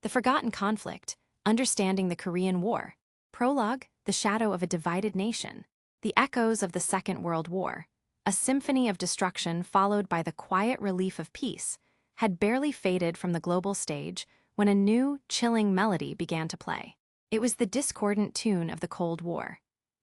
The Forgotten Conflict, Understanding the Korean War. Prologue, The Shadow of a Divided Nation. The Echoes of the Second World War, a symphony of destruction followed by the quiet relief of peace, had barely faded from the global stage when a new, chilling melody began to play. It was the discordant tune of the Cold War,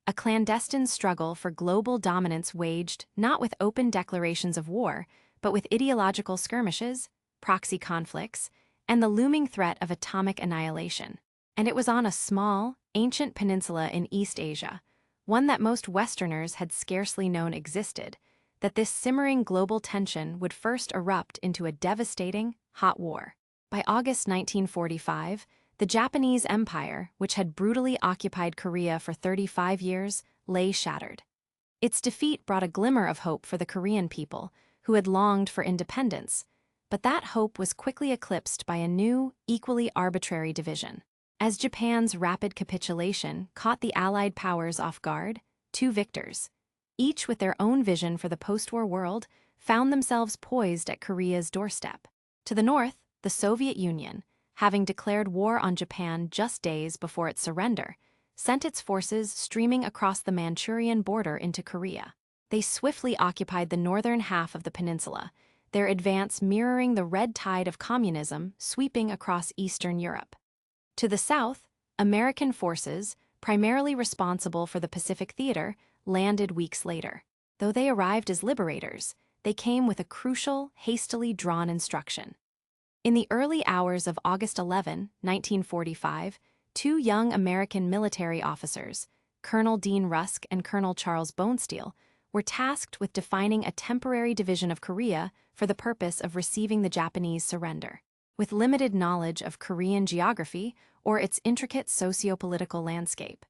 a clandestine struggle for global dominance waged not with open declarations of war, but with ideological skirmishes, proxy conflicts, and the looming threat of atomic annihilation. And it was on a small, ancient peninsula in East Asia, one that most Westerners had scarcely known existed, that this simmering global tension would first erupt into a devastating, hot war. By August 1945, the Japanese Empire, which had brutally occupied Korea for 35 years, lay shattered. Its defeat brought a glimmer of hope for the Korean people, who had longed for independence, but that hope was quickly eclipsed by a new, equally arbitrary division. As Japan's rapid capitulation caught the Allied powers off guard, two victors, each with their own vision for the post-war world, found themselves poised at Korea's doorstep. To the north, the Soviet Union, having declared war on Japan just days before its surrender, sent its forces streaming across the Manchurian border into Korea. They swiftly occupied the northern half of the peninsula, their advance mirroring the red tide of communism sweeping across Eastern Europe. To the south, American forces, primarily responsible for the Pacific Theater, landed weeks later. Though they arrived as liberators, they came with a crucial, hastily drawn instruction. In the early hours of August 11, 1945, two young American military officers, Colonel Dean Rusk and Colonel Charles Bonesteel, were tasked with defining a temporary division of Korea for the purpose of receiving the Japanese surrender. With limited knowledge of Korean geography or its intricate socio-political landscape,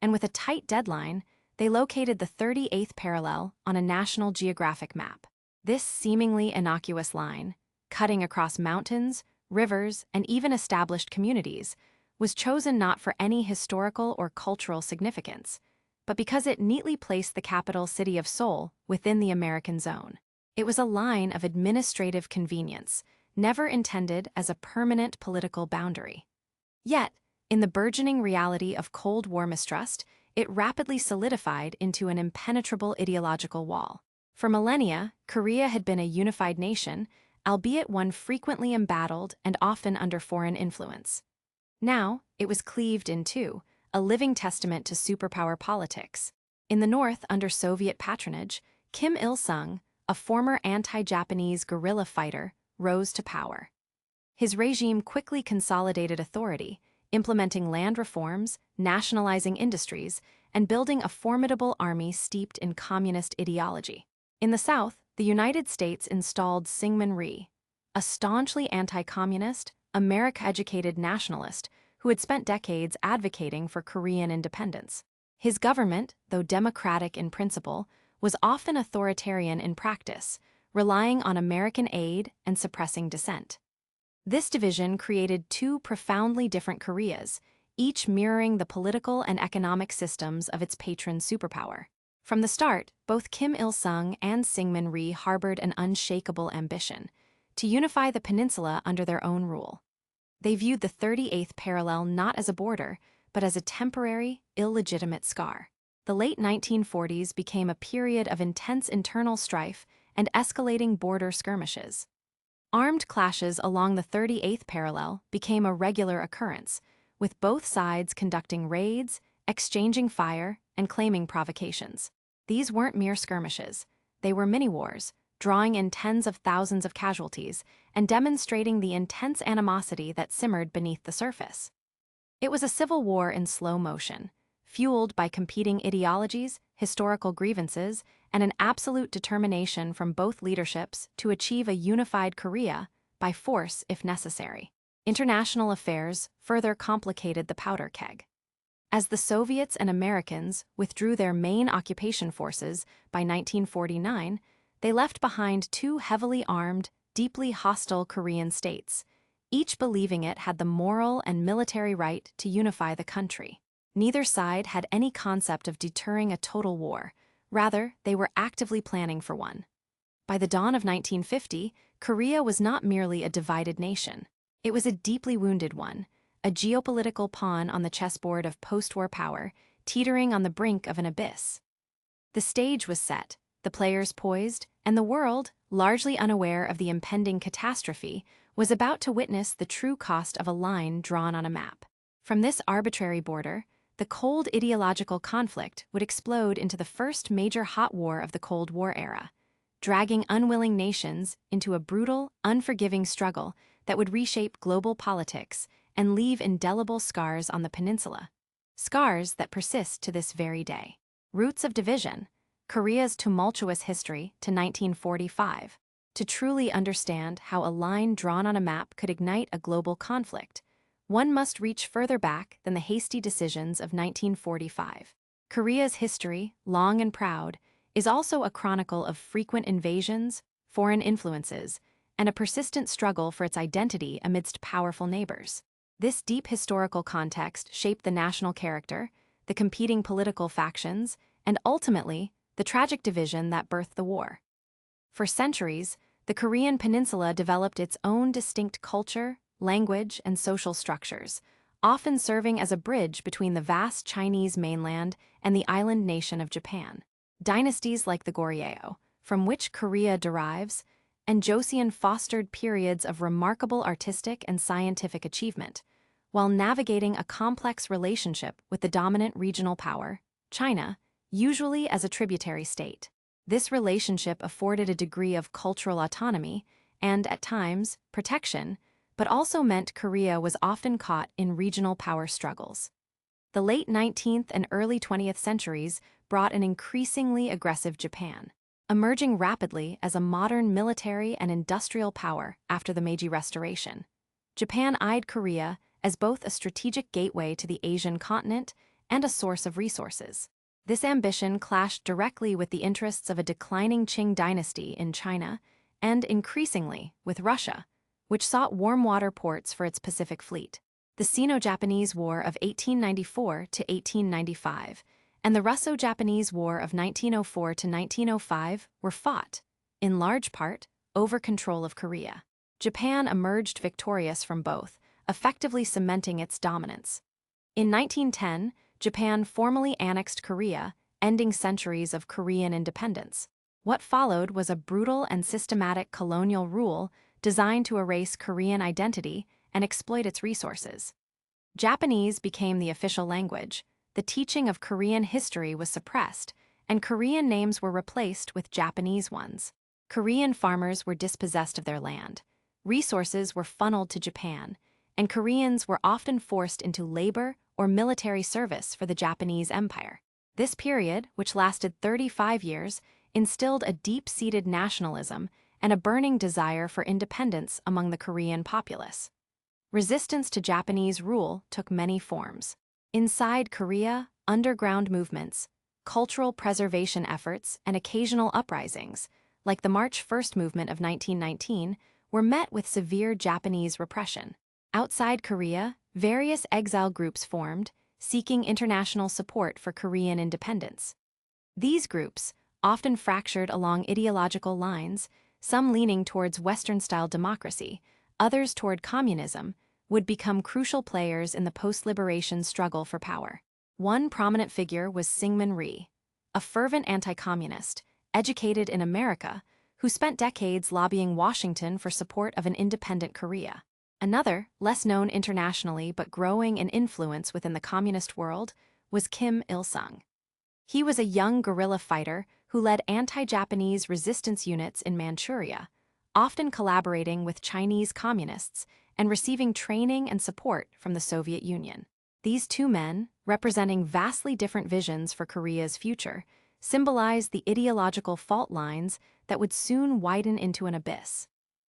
and with a tight deadline, they located the 38th parallel on a National Geographic map. This seemingly innocuous line, cutting across mountains, rivers, and even established communities, was chosen not for any historical or cultural significance, but because it neatly placed the capital city of Seoul within the American zone. It was a line of administrative convenience, never intended as a permanent political boundary. Yet, in the burgeoning reality of Cold War mistrust, it rapidly solidified into an impenetrable ideological wall. For millennia, Korea had been a unified nation, albeit one frequently embattled and often under foreign influence. Now, it was cleaved in two, a living testament to superpower politics. In the north, under Soviet patronage, Kim Il-sung, a former anti-Japanese guerrilla fighter, rose to power. His regime quickly consolidated authority, implementing land reforms, nationalizing industries, and building a formidable army steeped in communist ideology. In the south, the United States installed Syngman Rhee, a staunchly anti-communist, America-educated nationalist who had spent decades advocating for Korean independence. His government, though democratic in principle, was often authoritarian in practice, relying on American aid and suppressing dissent. This division created two profoundly different Koreas, each mirroring the political and economic systems of its patron superpower. From the start, both Kim Il-sung and Syngman Rhee harbored an unshakable ambition to unify the peninsula under their own rule. They viewed the 38th parallel not as a border, but as a temporary, illegitimate scar. The late 1940s became a period of intense internal strife and escalating border skirmishes. Armed clashes along the 38th parallel became a regular occurrence, with both sides conducting raids, exchanging fire, and claiming provocations. These weren't mere skirmishes. They were mini-wars, drawing in tens of thousands of casualties and demonstrating the intense animosity that simmered beneath the surface. It was a civil war in slow motion, fueled by competing ideologies, historical grievances, and an absolute determination from both leaderships to achieve a unified Korea by force if necessary. International affairs further complicated the powder keg. As the Soviets and Americans withdrew their main occupation forces by 1949, they left behind two heavily armed, deeply hostile Korean states, each believing it had the moral and military right to unify the country. Neither side had any concept of deterring a total war. Rather, they were actively planning for one. By the dawn of 1950, Korea was not merely a divided nation. It was a deeply wounded one, a geopolitical pawn on the chessboard of post-war power, teetering on the brink of an abyss. The stage was set, the players poised, and the world, largely unaware of the impending catastrophe, was about to witness the true cost of a line drawn on a map. From this arbitrary border, the cold ideological conflict would explode into the first major hot war of the Cold War era, dragging unwilling nations into a brutal, unforgiving struggle that would reshape global politics and leave indelible scars on the peninsula. Scars that persist to this very day. Roots of division: Korea's tumultuous history to 1945. To truly understand how a line drawn on a map could ignite a global conflict, one must reach further back than the hasty decisions of 1945. Korea's history, long and proud, is also a chronicle of frequent invasions, foreign influences, and a persistent struggle for its identity amidst powerful neighbors. This deep historical context shaped the national character, the competing political factions, and ultimately, the tragic division that birthed the war. For centuries, the Korean Peninsula developed its own distinct culture, language, and social structures, often serving as a bridge between the vast Chinese mainland and the island nation of Japan. Dynasties like the Goryeo, from which Korea derives, and Joseon fostered periods of remarkable artistic and scientific achievement, while navigating a complex relationship with the dominant regional power, China, usually as a tributary state. This relationship afforded a degree of cultural autonomy and, at times, protection, but also meant Korea was often caught in regional power struggles. The late 19th and early 20th centuries brought an increasingly aggressive Japan, emerging rapidly as a modern military and industrial power after the Meiji Restoration. Japan eyed Korea as both a strategic gateway to the Asian continent and a source of resources. This ambition clashed directly with the interests of a declining Qing dynasty in China and, increasingly, with Russia, which sought warm water ports for its Pacific fleet. The Sino-Japanese War of 1894 to 1895 and the Russo-Japanese War of 1904 to 1905 were fought, in large part, over control of Korea. Japan emerged victorious from both, effectively cementing its dominance. In 1910, Japan formally annexed Korea, ending centuries of Korean independence. What followed was a brutal and systematic colonial rule designed to erase Korean identity and exploit its resources. Japanese became the official language, the teaching of Korean history was suppressed, and Korean names were replaced with Japanese ones. Korean farmers were dispossessed of their land, resources were funneled to Japan, and Koreans were often forced into labor or military service for the Japanese Empire. This period, which lasted 35 years, instilled a deep-seated nationalism and a burning desire for independence among the Korean populace. Resistance to Japanese rule took many forms. Inside Korea, underground movements, cultural preservation efforts, and occasional uprisings, like the March 1st movement of 1919, were met with severe Japanese repression. Outside Korea, various exile groups formed, seeking international support for Korean independence. These groups, often fractured along ideological lines, some leaning towards Western-style democracy, others toward communism, would become crucial players in the post-liberation struggle for power. One prominent figure was Syngman Rhee, a fervent anti-communist, educated in America, who spent decades lobbying Washington for support of an independent Korea. Another, less known internationally but growing in influence within the communist world, was Kim Il-sung. He was a young guerrilla fighter who led anti-Japanese resistance units in Manchuria, often collaborating with Chinese communists and receiving training and support from the Soviet Union. These two men, representing vastly different visions for Korea's future, symbolized the ideological fault lines that would soon widen into an abyss.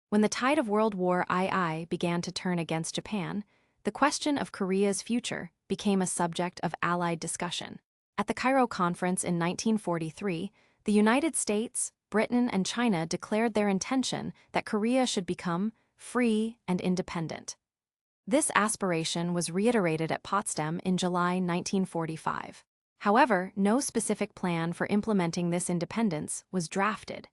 When the tide of World War II began to turn against Japan, the question of Korea's future became a subject of Allied discussion. At the Cairo Conference in 1943, the United States, Britain, and China declared their intention that Korea should become free and independent. This aspiration was reiterated at Potsdam in July 1945. However, no specific plan for implementing this independence was drafted.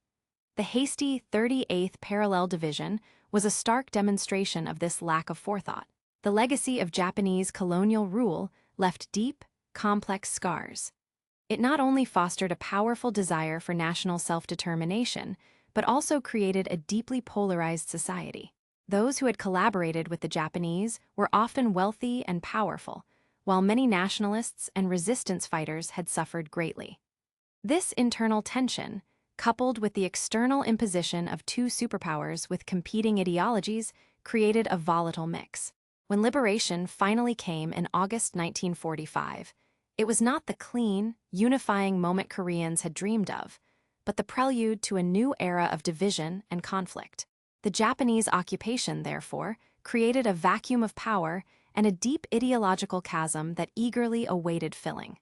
The hasty 38th Parallel Division was a stark demonstration of this lack of forethought. The legacy of Japanese colonial rule left deep, complex scars. It not only fostered a powerful desire for national self-determination, but also created a deeply polarized society. Those who had collaborated with the Japanese were often wealthy and powerful, while many nationalists and resistance fighters had suffered greatly. This internal tension, coupled with the external imposition of two superpowers with competing ideologies, created a volatile mix. When liberation finally came in August 1945, it was not the clean, unifying moment Koreans had dreamed of, but the prelude to a new era of division and conflict. The Japanese occupation, therefore, created a vacuum of power and a deep ideological chasm that eagerly awaited filling.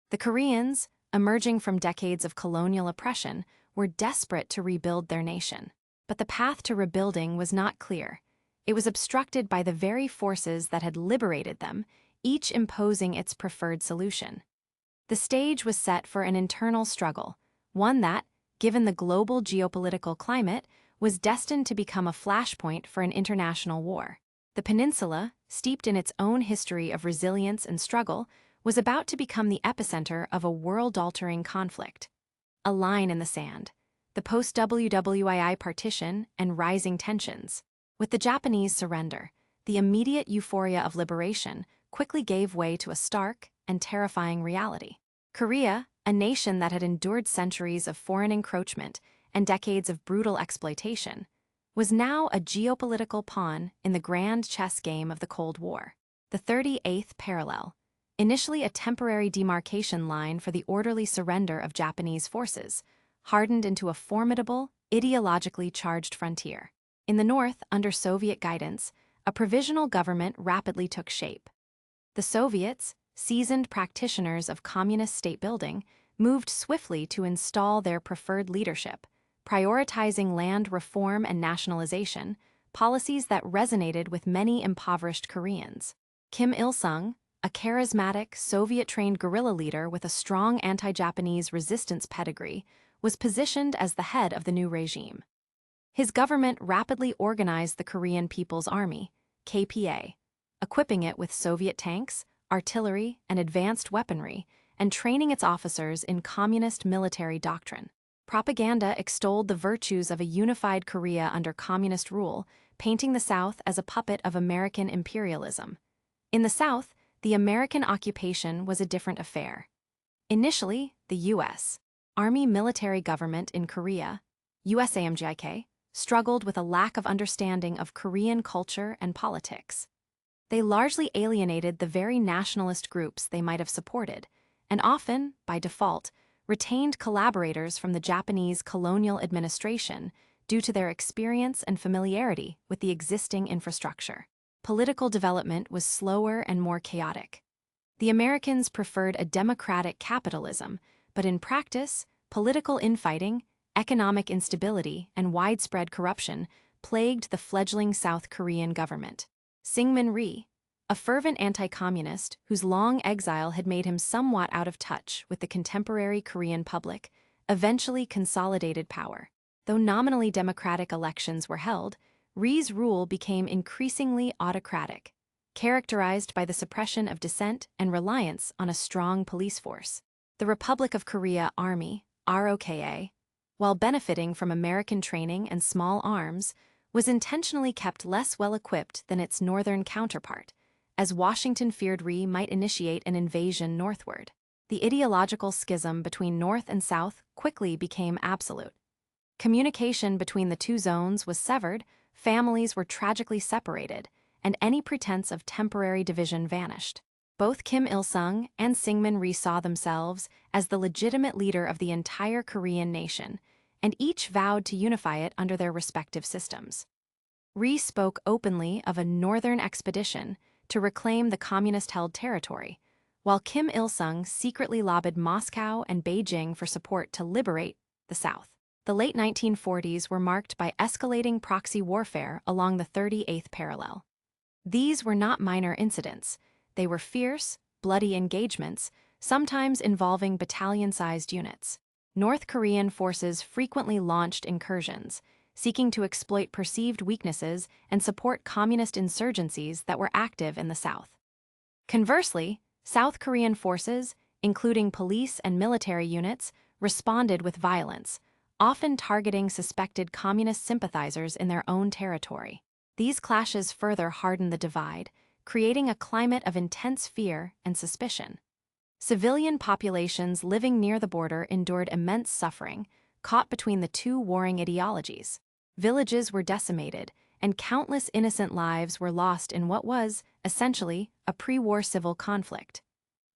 The Koreans, emerging from decades of colonial oppression, were desperate to rebuild their nation. But the path to rebuilding was not clear. It was obstructed by the very forces that had liberated them, each imposing its preferred solution. The stage was set for an internal struggle, one that, given the global geopolitical climate, was destined to become a flashpoint for an international war. The peninsula, steeped in its own history of resilience and struggle, was about to become the epicenter of a world-altering conflict. A line in the sand, the post-WWII partition and rising tensions. With the Japanese surrender, the immediate euphoria of liberation quickly gave way to a stark and terrifying reality. Korea, a nation that had endured centuries of foreign encroachment and decades of brutal exploitation, was now a geopolitical pawn in the grand chess game of the Cold War. The 38th parallel, initially a temporary demarcation line for the orderly surrender of Japanese forces, hardened into a formidable, ideologically charged frontier. In the north, under Soviet guidance, a provisional government rapidly took shape. The Soviets, seasoned practitioners of communist state building, moved swiftly to install their preferred leadership, prioritizing land reform and nationalization, policies that resonated with many impoverished Koreans. Kim Il-sung, a charismatic, Soviet-trained guerrilla leader with a strong anti-Japanese resistance pedigree, was positioned as the head of the new regime. His government rapidly organized the Korean People's Army, KPA, equipping it with Soviet tanks, artillery, and advanced weaponry, and training its officers in communist military doctrine. Propaganda extolled the virtues of a unified Korea under communist rule, painting the South as a puppet of American imperialism. In the South, the American occupation was a different affair. Initially, the U.S. Army military government in Korea, USAMGIK, struggled with a lack of understanding of Korean culture and politics. They largely alienated the very nationalist groups they might have supported, and often, by default, retained collaborators from the Japanese colonial administration due to their experience and familiarity with the existing infrastructure. Political development was slower and more chaotic. The Americans preferred a democratic capitalism, but in practice, political infighting, economic instability, and widespread corruption plagued the fledgling South Korean government. Syngman Rhee, a fervent anti-communist whose long exile had made him somewhat out of touch with the contemporary Korean public, eventually consolidated power. Though nominally democratic elections were held, Rhee's rule became increasingly autocratic, characterized by the suppression of dissent and reliance on a strong police force. The Republic of Korea Army, ROKA, while benefiting from American training and small arms, was intentionally kept less well-equipped than its northern counterpart, as Washington feared Rhee might initiate an invasion northward. The ideological schism between North and South quickly became absolute. Communication between the two zones was severed, families were tragically separated, and any pretense of temporary division vanished. Both Kim Il-sung and Syngman Rhee saw themselves as the legitimate leader of the entire Korean nation, and each vowed to unify it under their respective systems. Rhee spoke openly of a northern expedition to reclaim the communist-held territory, while Kim Il-sung secretly lobbied Moscow and Beijing for support to liberate the South. The late 1940s were marked by escalating proxy warfare along the 38th parallel. These were not minor incidents. They were fierce, bloody engagements, sometimes involving battalion-sized units. North Korean forces frequently launched incursions, seeking to exploit perceived weaknesses and support communist insurgencies that were active in the South. Conversely, South Korean forces, including police and military units, responded with violence, often targeting suspected communist sympathizers in their own territory. These clashes further hardened the divide, creating a climate of intense fear and suspicion. Civilian populations living near the border endured immense suffering, caught between the two warring ideologies. Villages were decimated, and countless innocent lives were lost in what was, essentially, a pre-war civil conflict.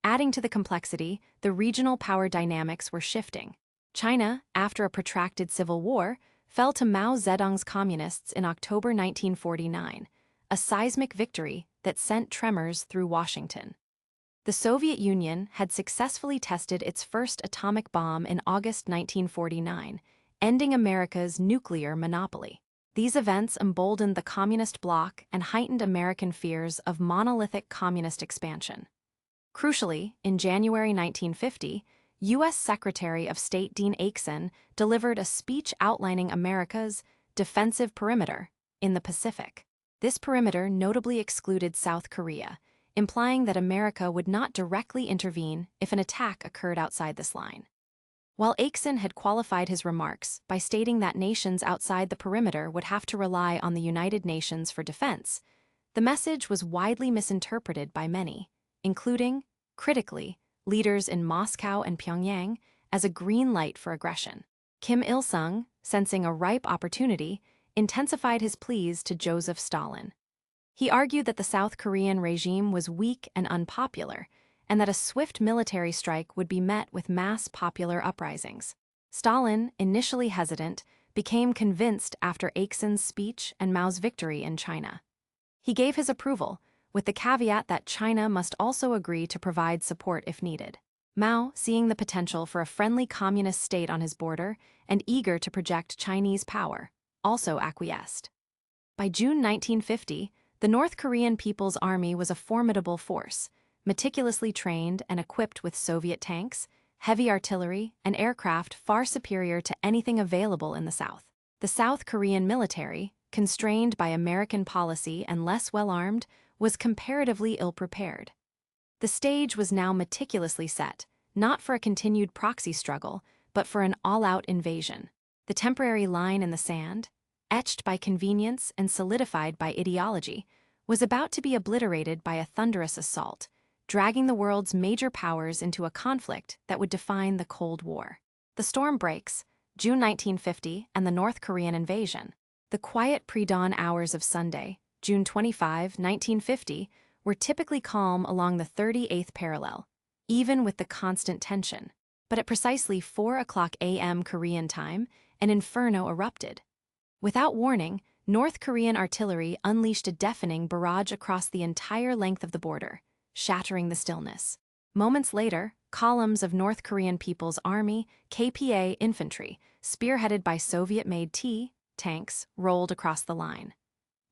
Adding to the complexity, the regional power dynamics were shifting. China, after a protracted civil war, fell to Mao Zedong's communists in October 1949, a seismic victory that sent tremors through Washington. The Soviet Union had successfully tested its first atomic bomb in August 1949, ending America's nuclear monopoly. These events emboldened the communist bloc and heightened American fears of monolithic communist expansion. Crucially, in January 1950, U.S. Secretary of State Dean Acheson delivered a speech outlining America's defensive perimeter in the Pacific. This perimeter notably excluded South Korea, implying that America would not directly intervene if an attack occurred outside this line. While Acheson had qualified his remarks by stating that nations outside the perimeter would have to rely on the United Nations for defense, the message was widely misinterpreted by many, including, critically, leaders in Moscow and Pyongyang, as a green light for aggression. Kim Il-sung, sensing a ripe opportunity, intensified his pleas to Joseph Stalin. He argued that the South Korean regime was weak and unpopular, and that a swift military strike would be met with mass popular uprisings. Stalin, initially hesitant, became convinced after Acheson's speech and Mao's victory in China. He gave his approval, with the caveat that China must also agree to provide support if needed. Mao, seeing the potential for a friendly communist state on his border and eager to project Chinese power, also acquiesced. By June 1950, the North Korean People's Army was a formidable force, meticulously trained and equipped with Soviet tanks, heavy artillery, and aircraft far superior to anything available in the South. The South Korean military, constrained by American policy and less well-armed, was comparatively ill-prepared. The stage was now meticulously set, not for a continued proxy struggle, but for an all-out invasion. The temporary line in the sand, etched by convenience and solidified by ideology, was about to be obliterated by a thunderous assault, dragging the world's major powers into a conflict that would define the Cold War. The storm breaks, June 1950, and the North Korean invasion. The quiet pre-dawn hours of Sunday, June 25, 1950, were typically calm along the 38th parallel, even with the constant tension. But at precisely 4:00 a.m. Korean time, an inferno erupted. Without warning, North Korean artillery unleashed a deafening barrage across the entire length of the border, shattering the stillness. Moments later, columns of North Korean People's Army, KPA infantry, spearheaded by Soviet-made tanks, rolled across the line.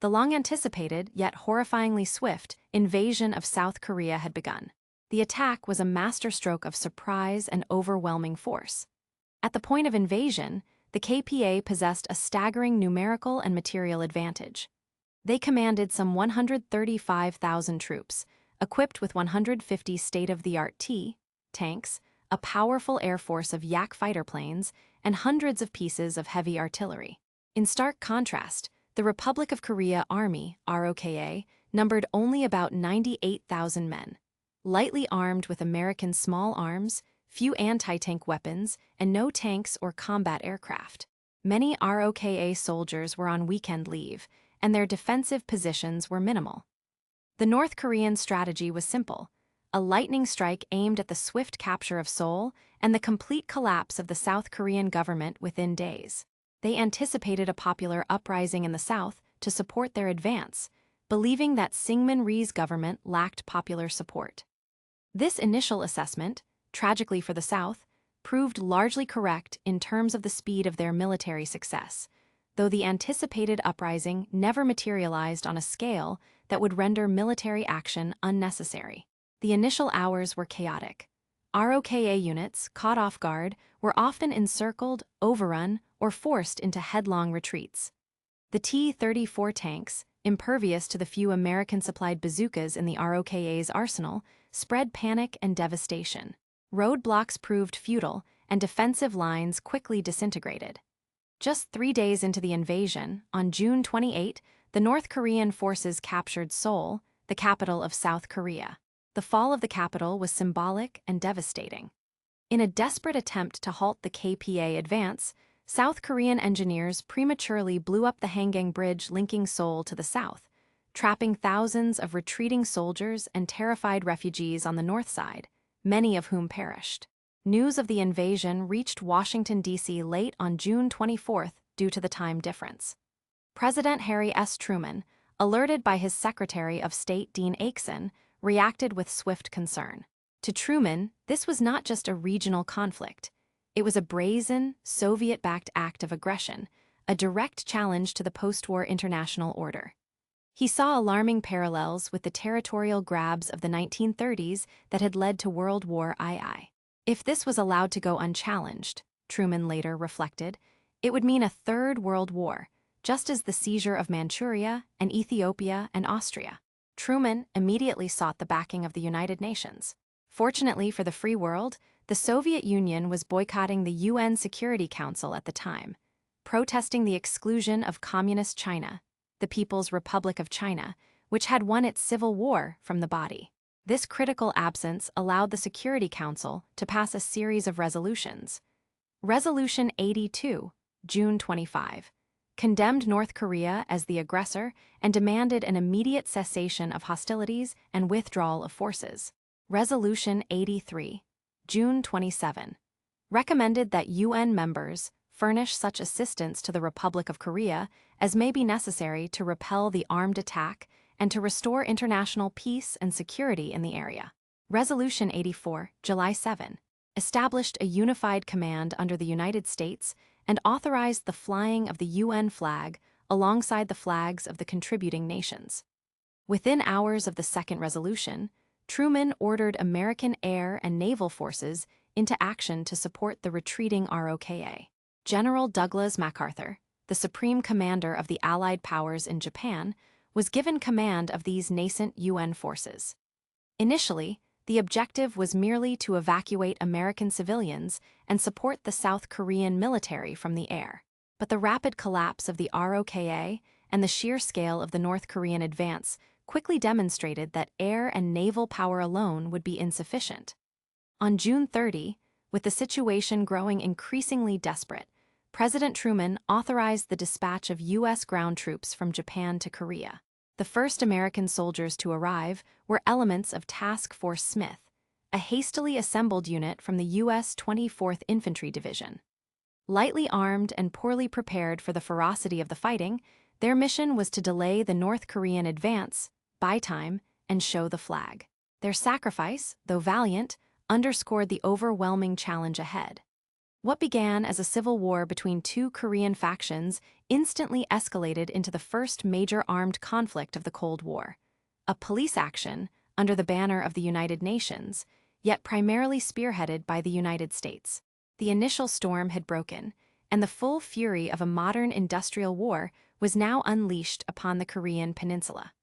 The long-anticipated, yet horrifyingly swift, invasion of South Korea had begun. The attack was a masterstroke of surprise and overwhelming force. At the point of invasion, the KPA possessed a staggering numerical and material advantage. They commanded some 135,000 troops, equipped with 150 state-of-the-art tanks, a powerful air force of Yak fighter planes, and hundreds of pieces of heavy artillery. In stark contrast, the Republic of Korea Army, ROKA, numbered only about 98,000 men. Lightly armed with American small arms, few anti-tank weapons, and no tanks or combat aircraft. Many ROKA soldiers were on weekend leave, and their defensive positions were minimal. The North Korean strategy was simple: a lightning strike aimed at the swift capture of Seoul and the complete collapse of the South Korean government within days. They anticipated a popular uprising in the South to support their advance, believing that Syngman Rhee's government lacked popular support. This initial assessment, tragically for the South, proved largely correct in terms of the speed of their military success, though the anticipated uprising never materialized on a scale that would render military action unnecessary. The initial hours were chaotic. ROKA units, caught off guard, were often encircled, overrun, or forced into headlong retreats. The T-34 tanks, impervious to the few American-supplied bazookas in the ROKA's arsenal, spread panic and devastation. Roadblocks proved futile, and defensive lines quickly disintegrated. Just 3 days into the invasion, on June 28, the North Korean forces captured Seoul, the capital of South Korea. The fall of the capital was symbolic and devastating. In a desperate attempt to halt the KPA advance, South Korean engineers prematurely blew up the Hangang Bridge linking Seoul to the south, trapping thousands of retreating soldiers and terrified refugees on the north side, many of whom perished. News of the invasion reached Washington, D.C. late on June 24 due to the time difference. President Harry S. Truman, alerted by his Secretary of State Dean Acheson, reacted with swift concern. To Truman, this was not just a regional conflict. It was a brazen, Soviet-backed act of aggression, a direct challenge to the post-war international order. He saw alarming parallels with the territorial grabs of the 1930s that had led to World War II. If this was allowed to go unchallenged, Truman later reflected, it would mean a third world war, just as the seizure of Manchuria and Ethiopia and Austria. Truman immediately sought the backing of the United Nations. Fortunately for the free world, the Soviet Union was boycotting the UN Security Council at the time, protesting the exclusion of Communist China, the People's Republic of China, which had won its civil war from the body. This critical absence allowed the Security Council to pass a series of resolutions. Resolution 82, June 25, condemned North Korea as the aggressor and demanded an immediate cessation of hostilities and withdrawal of forces. Resolution 83, June 27, recommended that UN members furnish such assistance to the Republic of Korea as may be necessary to repel the armed attack and to restore international peace and security in the area. Resolution 84, July 7, established a unified command under the United States and authorized the flying of the UN flag alongside the flags of the contributing nations. Within hours of the second resolution, Truman ordered American air and naval forces into action to support the retreating ROKA. General Douglas MacArthur, the supreme commander of the Allied powers in Japan, was given command of these nascent UN forces. Initially, the objective was merely to evacuate American civilians and support the South Korean military from the air. But the rapid collapse of the ROKA and the sheer scale of the North Korean advance quickly demonstrated that air and naval power alone would be insufficient. On June 30, with the situation growing increasingly desperate, President Truman authorized the dispatch of U.S. ground troops from Japan to Korea. The first American soldiers to arrive were elements of Task Force Smith, a hastily assembled unit from the U.S. 24th Infantry Division. Lightly armed and poorly prepared for the ferocity of the fighting, their mission was to delay the North Korean advance, buy time, and show the flag. Their sacrifice, though valiant, underscored the overwhelming challenge ahead. What began as a civil war between two Korean factions instantly escalated into the first major armed conflict of the Cold War, a police action under the banner of the United Nations, yet primarily spearheaded by the United States. The initial storm had broken, and the full fury of a modern industrial war was now unleashed upon the Korean Peninsula.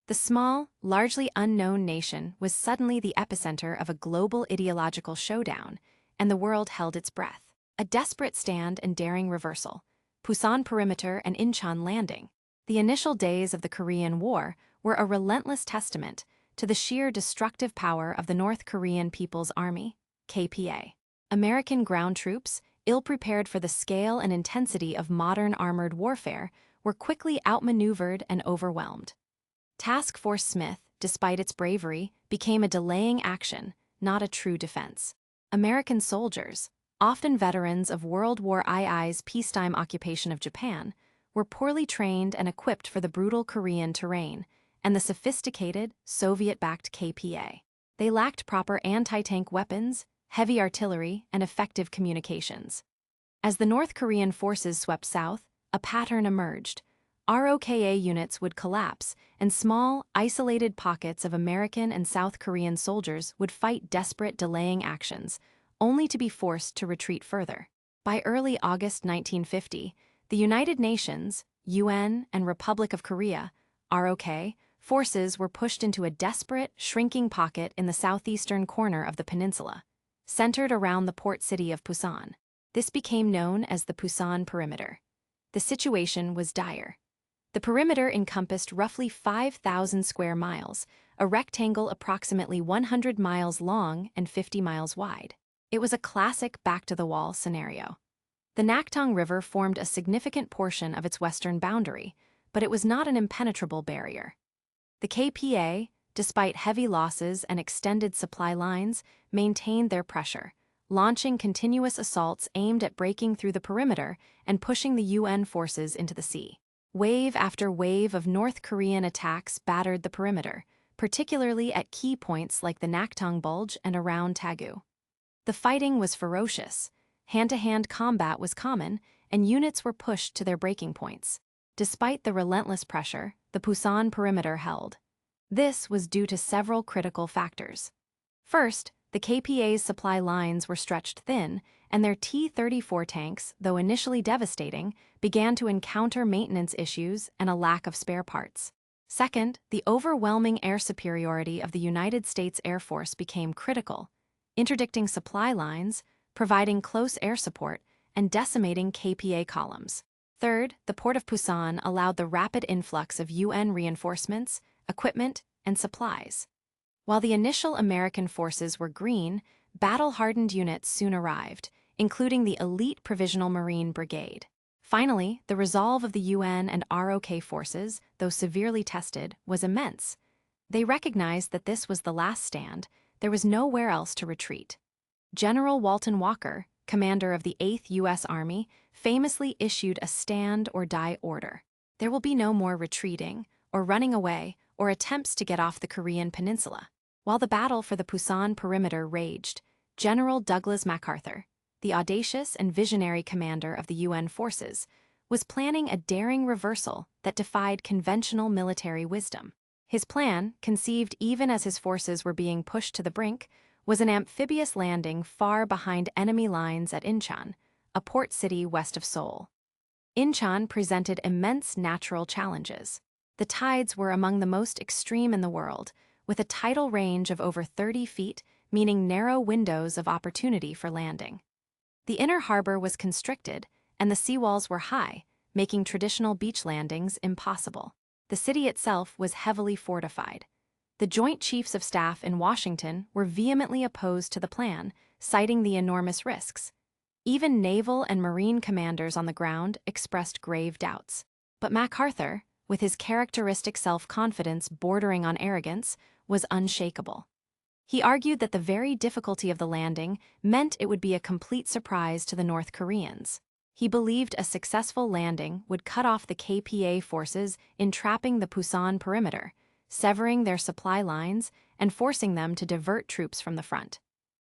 The small, largely unknown nation was suddenly the epicenter of a global ideological showdown, and the world held its breath. A desperate stand and daring reversal, Pusan Perimeter and Incheon Landing. The initial days of the Korean War were a relentless testament to the sheer destructive power of the North Korean People's Army, KPA. American ground troops, ill-prepared for the scale and intensity of modern armored warfare, were quickly outmaneuvered and overwhelmed. Task Force Smith, despite its bravery, became a delaying action, not a true defense. American soldiers, often veterans of World War II's peacetime occupation of Japan, were poorly trained and equipped for the brutal Korean terrain and the sophisticated, Soviet-backed KPA. They lacked proper anti-tank weapons, heavy artillery, and effective communications. As the North Korean forces swept south, a pattern emerged. ROKA units would collapse, and small, isolated pockets of American and South Korean soldiers would fight desperate delaying actions, only to be forced to retreat further. By early August 1950, the United Nations, UN, and Republic of Korea, ROK, forces were pushed into a desperate, shrinking pocket in the southeastern corner of the peninsula, centered around the port city of Busan. This became known as the Busan Perimeter. The situation was dire. The perimeter encompassed roughly 5,000 square miles, a rectangle approximately 100 miles long and 50 miles wide. It was a classic back-to-the-wall scenario. The Naktung River formed a significant portion of its western boundary, but it was not an impenetrable barrier. The KPA, despite heavy losses and extended supply lines, maintained their pressure, launching continuous assaults aimed at breaking through the perimeter and pushing the UN forces into the sea. Wave after wave of North Korean attacks battered the perimeter, particularly at key points like the Naktung Bulge and around Tagu. The fighting was ferocious, hand-to-hand combat was common, and units were pushed to their breaking points. Despite the relentless pressure, the Busan perimeter held. This was due to several critical factors. First, the KPA's supply lines were stretched thin, and their T-34 tanks, though initially devastating, began to encounter maintenance issues and a lack of spare parts. Second, the overwhelming air superiority of the United States Air Force became critical, interdicting supply lines, providing close air support, and decimating KPA columns. Third, the port of Busan allowed the rapid influx of UN reinforcements, equipment, and supplies. While the initial American forces were green, battle-hardened units soon arrived, including the elite Provisional Marine Brigade. Finally, the resolve of the UN and ROK forces, though severely tested, was immense. They recognized that this was the last stand, there was nowhere else to retreat. General Walton Walker, commander of the 8th U.S. Army, famously issued a stand-or-die order. There will be no more retreating, or running away, or attempts to get off the Korean Peninsula. While the battle for the Busan perimeter raged, General Douglas MacArthur, the audacious and visionary commander of the UN forces, was planning a daring reversal that defied conventional military wisdom. His plan, conceived even as his forces were being pushed to the brink, was an amphibious landing far behind enemy lines at Incheon, a port city west of Seoul. Incheon presented immense natural challenges. The tides were among the most extreme in the world, with a tidal range of over 30 feet, meaning narrow windows of opportunity for landing. The inner harbor was constricted, and the seawalls were high, making traditional beach landings impossible. The city itself was heavily fortified. The Joint Chiefs of Staff in Washington were vehemently opposed to the plan, citing the enormous risks. Even naval and marine commanders on the ground expressed grave doubts. But MacArthur, with his characteristic self-confidence bordering on arrogance, was unshakable. He argued that the very difficulty of the landing meant it would be a complete surprise to the North Koreans. He believed a successful landing would cut off the KPA forces entrapping the Busan perimeter, severing their supply lines and forcing them to divert troops from the front.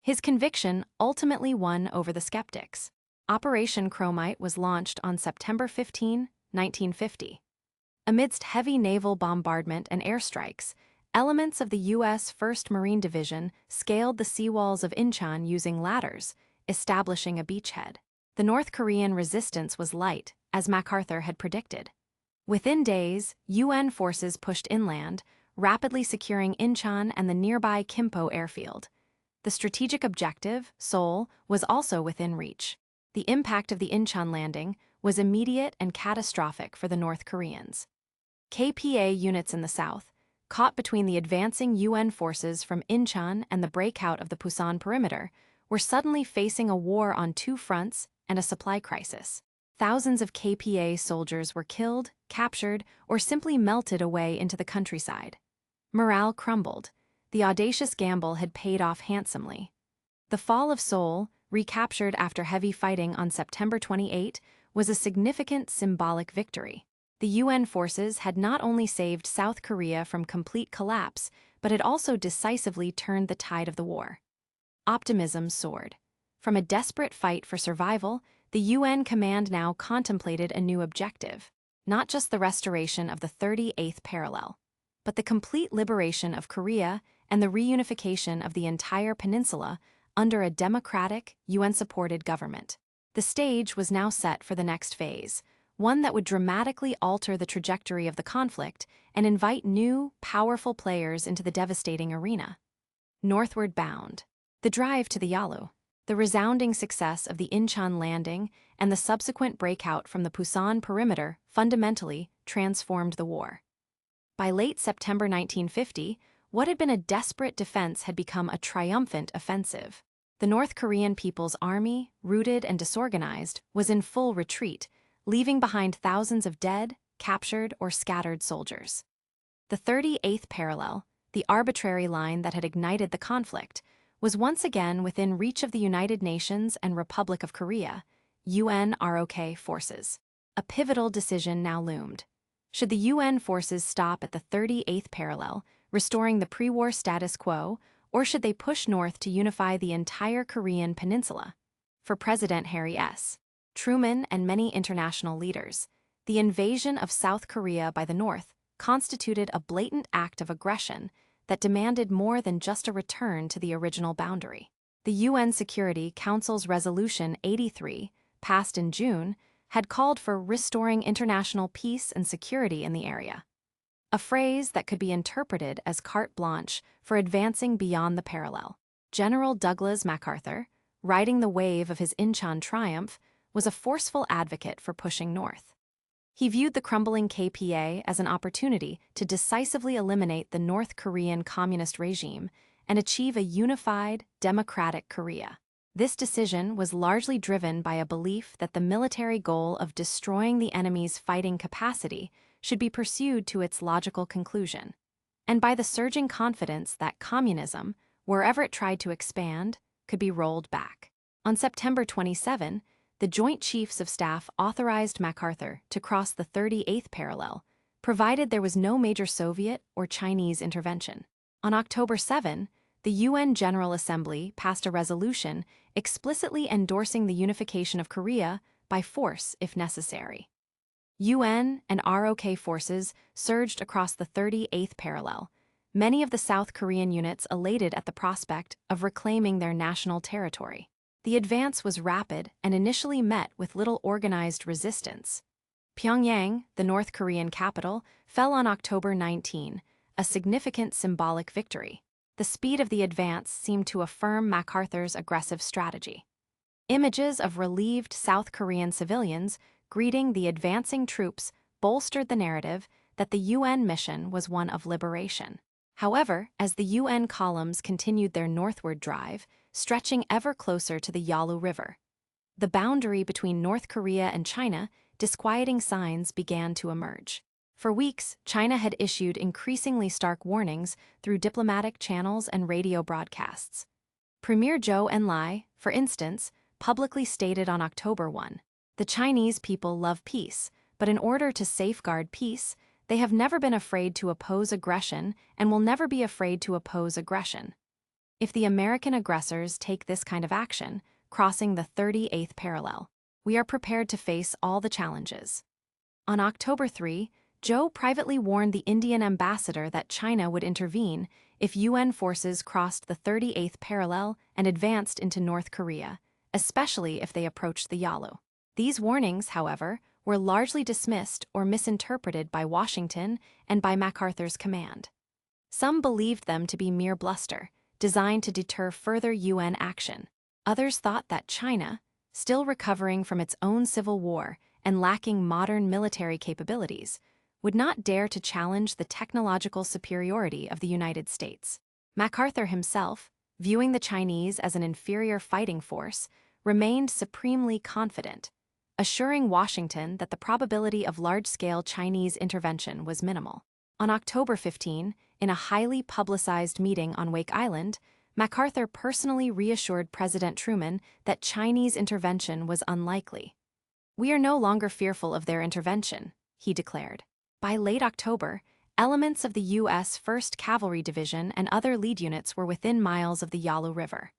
His conviction ultimately won over the skeptics. Operation Chromite was launched on September 15, 1950. Amidst heavy naval bombardment and airstrikes, elements of the U.S. 1st Marine Division scaled the seawalls of Incheon using ladders, establishing a beachhead. The North Korean resistance was light, as MacArthur had predicted. Within days, UN forces pushed inland, rapidly securing Incheon and the nearby Kimpo airfield. The strategic objective, Seoul, was also within reach. The impact of the Incheon landing was immediate and catastrophic for the North Koreans. KPA units in the south, caught between the advancing UN forces from Incheon and the breakout of the Busan perimeter, were suddenly facing a war on two fronts and a supply crisis. Thousands of KPA soldiers were killed, captured, or simply melted away into the countryside. Morale crumbled. The audacious gamble had paid off handsomely. The fall of Seoul, recaptured after heavy fighting on September 28, was a significant symbolic victory. The UN forces had not only saved South Korea from complete collapse, but had also decisively turned the tide of the war. Optimism soared. From a desperate fight for survival, the UN command now contemplated a new objective: not just the restoration of the 38th parallel, but the complete liberation of Korea and the reunification of the entire peninsula under a democratic, UN-supported government. The stage was now set for the next phase, one that would dramatically alter the trajectory of the conflict and invite new, powerful players into the devastating arena. Northward bound. The drive to the Yalu. The resounding success of the Incheon landing and the subsequent breakout from the Pusan perimeter fundamentally transformed the war. By late September 1950, what had been a desperate defense had become a triumphant offensive. The North Korean People's Army, routed and disorganized, was in full retreat, leaving behind thousands of dead, captured, or scattered soldiers. The 38th parallel, the arbitrary line that had ignited the conflict, was once again within reach of the United Nations and Republic of Korea, UN-ROK forces. A pivotal decision now loomed. Should the UN forces stop at the 38th parallel, restoring the pre-war status quo, or should they push north to unify the entire Korean Peninsula? For President Harry S. Truman and many international leaders, the invasion of South Korea by the North constituted a blatant act of aggression that demanded more than just a return to the original boundary. The UN Security Council's Resolution 83, passed in June, had called for restoring international peace and security in the area, a phrase that could be interpreted as carte blanche for advancing beyond the parallel. General Douglas MacArthur, riding the wave of his Incheon triumph, was a forceful advocate for pushing north. He viewed the crumbling KPA as an opportunity to decisively eliminate the North Korean communist regime and achieve a unified, democratic Korea. This decision was largely driven by a belief that the military goal of destroying the enemy's fighting capacity should be pursued to its logical conclusion, and by the surging confidence that communism, wherever it tried to expand, could be rolled back. On September 27, the Joint Chiefs of Staff authorized MacArthur to cross the 38th parallel, provided there was no major Soviet or Chinese intervention. On October 7, the UN General Assembly passed a resolution explicitly endorsing the unification of Korea by force if necessary. UN and ROK forces surged across the 38th parallel, many of the South Korean units elated at the prospect of reclaiming their national territory. The advance was rapid and initially met with little organized resistance. Pyongyang, the North Korean capital, fell on October 19, a significant symbolic victory. The speed of the advance seemed to affirm MacArthur's aggressive strategy. Images of relieved South Korean civilians greeting the advancing troops bolstered the narrative that the UN mission was one of liberation. However, as the UN columns continued their northward drive, stretching ever closer to the Yalu River, the boundary between North Korea and China, disquieting signs began to emerge. For weeks, China had issued increasingly stark warnings through diplomatic channels and radio broadcasts. Premier Zhou Enlai, for instance, publicly stated on October 1, "The Chinese people love peace, but in order to safeguard peace, they have never been afraid to oppose aggression and will never be afraid to oppose aggression. If the American aggressors take this kind of action, crossing the 38th parallel, we are prepared to face all the challenges." On October 3, Zhou privately warned the Indian ambassador that China would intervene if UN forces crossed the 38th parallel and advanced into North Korea, especially if they approached the Yalu. These warnings, however, were largely dismissed or misinterpreted by Washington and by MacArthur's command. Some believed them to be mere bluster, designed to deter further UN action. Others thought that China, still recovering from its own civil war and lacking modern military capabilities, would not dare to challenge the technological superiority of the United States. MacArthur himself, viewing the Chinese as an inferior fighting force, remained supremely confident, assuring Washington that the probability of large-scale Chinese intervention was minimal. On October 15, in a highly publicized meeting on Wake Island, MacArthur personally reassured President Truman that Chinese intervention was unlikely. "We are no longer fearful of their intervention," he declared. By late October, elements of the U.S. 1st Cavalry Division and other lead units were within miles of the Yalu River.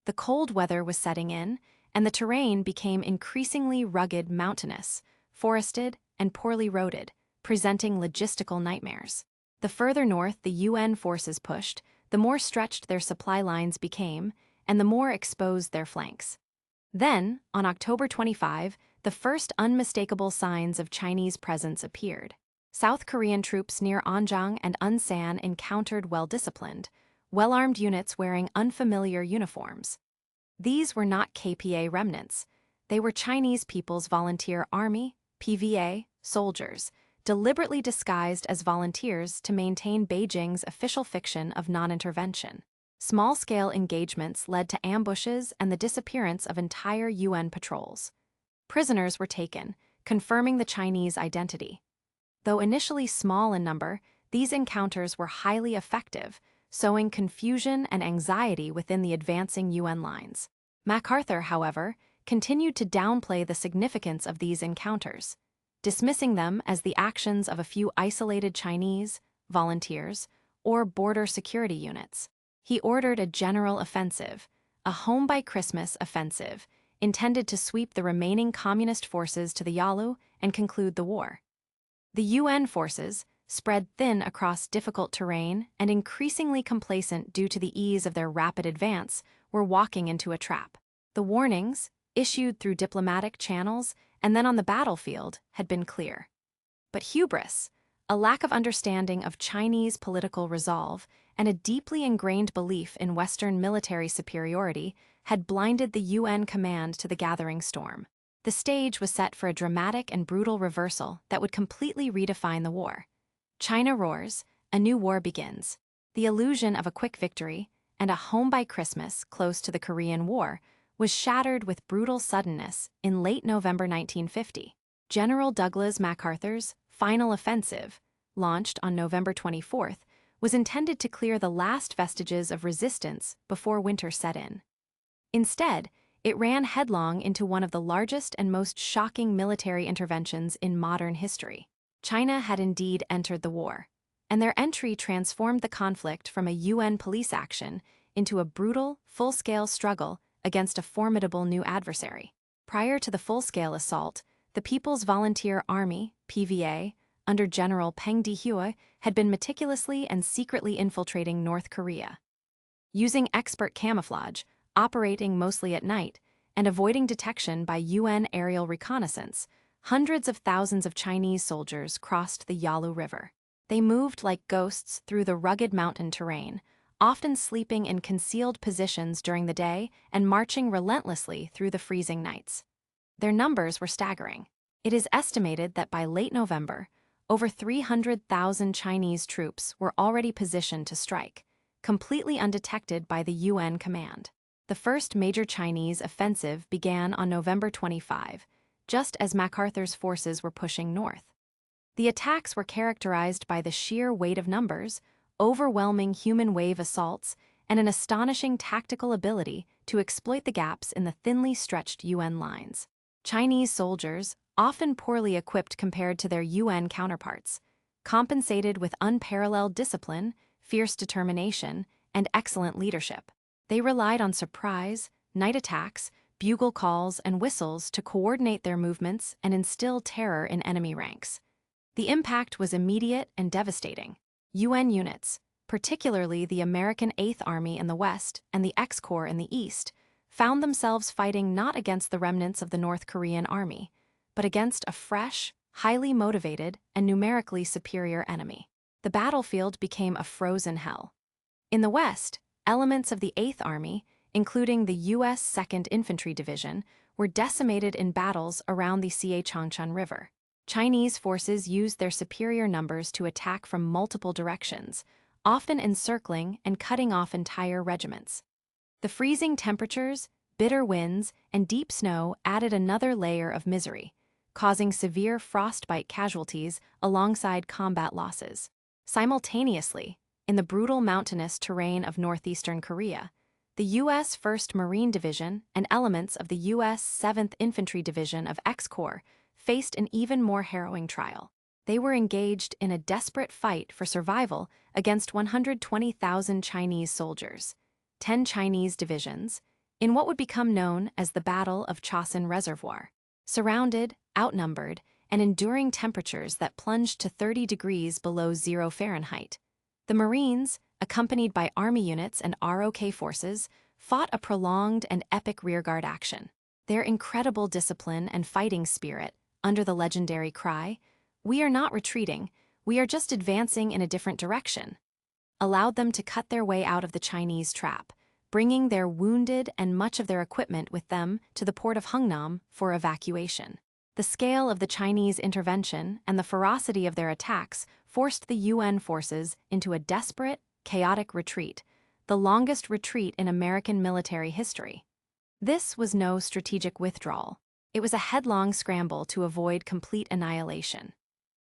The cold weather was setting in, and the terrain became increasingly rugged, mountainous, forested, and poorly roaded, presenting logistical nightmares. The further north the UN forces pushed, the more stretched their supply lines became, and the more exposed their flanks. Then, on October 25, the first unmistakable signs of Chinese presence appeared. South Korean troops near Anjang and Unsan encountered well-disciplined, well-armed units wearing unfamiliar uniforms. These were not KPA remnants. They were Chinese People's Volunteer Army, PVA, soldiers, deliberately disguised as volunteers to maintain Beijing's official fiction of non-intervention. Small-scale engagements led to ambushes and the disappearance of entire UN patrols. Prisoners were taken, confirming the Chinese identity. Though initially small in number, these encounters were highly effective, sowing confusion and anxiety within the advancing UN lines. MacArthur, however, continued to downplay the significance of these encounters, dismissing them as the actions of a few isolated Chinese, volunteers, or border security units. He ordered a general offensive, a home-by-Christmas offensive, intended to sweep the remaining communist forces to the Yalu and conclude the war. The UN forces, spread thin across difficult terrain and increasingly complacent due to the ease of their rapid advance, were walking into a trap. The warnings, issued through diplomatic channels and then on the battlefield, had been clear. But hubris, a lack of understanding of Chinese political resolve, and a deeply ingrained belief in Western military superiority had blinded the UN command to the gathering storm. The stage was set for a dramatic and brutal reversal that would completely redefine the war. China roars, a new war begins. The illusion of a quick victory, and a home by Christmas close to the Korean War, was shattered with brutal suddenness in late November 1950. General Douglas MacArthur's final offensive, launched on November 24th, was intended to clear the last vestiges of resistance before winter set in. Instead, it ran headlong into one of the largest and most shocking military interventions in modern history. China had indeed entered the war, and their entry transformed the conflict from a UN police action into a brutal, full-scale struggle against a formidable new adversary. Prior to the full-scale assault, the People's Volunteer Army, PVA, under General Peng Dehuai, had been meticulously and secretly infiltrating North Korea. Using expert camouflage, operating mostly at night, and avoiding detection by UN aerial reconnaissance, hundreds of thousands of Chinese soldiers crossed the Yalu River. They moved like ghosts through the rugged mountain terrain, often sleeping in concealed positions during the day and marching relentlessly through the freezing nights. Their numbers were staggering. It is estimated that by late November, over 300,000 Chinese troops were already positioned to strike, completely undetected by the UN command. The first major Chinese offensive began on November 25, just as MacArthur's forces were pushing north. The attacks were characterized by the sheer weight of numbers, overwhelming human wave assaults, and an astonishing tactical ability to exploit the gaps in the thinly stretched UN lines. Chinese soldiers, often poorly equipped compared to their UN counterparts, compensated with unparalleled discipline, fierce determination, and excellent leadership. They relied on surprise, night attacks, bugle calls, and whistles to coordinate their movements and instill terror in enemy ranks. The impact was immediate and devastating. UN units, particularly the American 8th Army in the West and the X-Corps in the East, found themselves fighting not against the remnants of the North Korean army, but against a fresh, highly motivated, and numerically superior enemy. The battlefield became a frozen hell. In the West, elements of the 8th Army, including the U.S. 2nd Infantry Division, were decimated in battles around the Changchun River. Chinese forces used their superior numbers to attack from multiple directions, often encircling and cutting off entire regiments. The freezing temperatures, bitter winds, and deep snow added another layer of misery, causing severe frostbite casualties alongside combat losses. Simultaneously, in the brutal mountainous terrain of northeastern Korea, the U.S. 1st Marine Division and elements of the U.S. 7th Infantry Division of X-Corps faced an even more harrowing trial. They were engaged in a desperate fight for survival against 120,000 Chinese soldiers, 10 Chinese divisions, in what would become known as the Battle of Chosin Reservoir. Surrounded, outnumbered, and enduring temperatures that plunged to 30 degrees below 0 Fahrenheit. The Marines, accompanied by Army units and ROK forces, fought a prolonged and epic rearguard action. Their incredible discipline and fighting spirit, under the legendary cry, "We are not retreating, we are just advancing in a different direction," allowed them to cut their way out of the Chinese trap, bringing their wounded and much of their equipment with them to the port of Hungnam for evacuation. The scale of the Chinese intervention and the ferocity of their attacks forced the UN forces into a desperate, chaotic retreat, the longest retreat in American military history. This was no strategic withdrawal. It was a headlong scramble to avoid complete annihilation.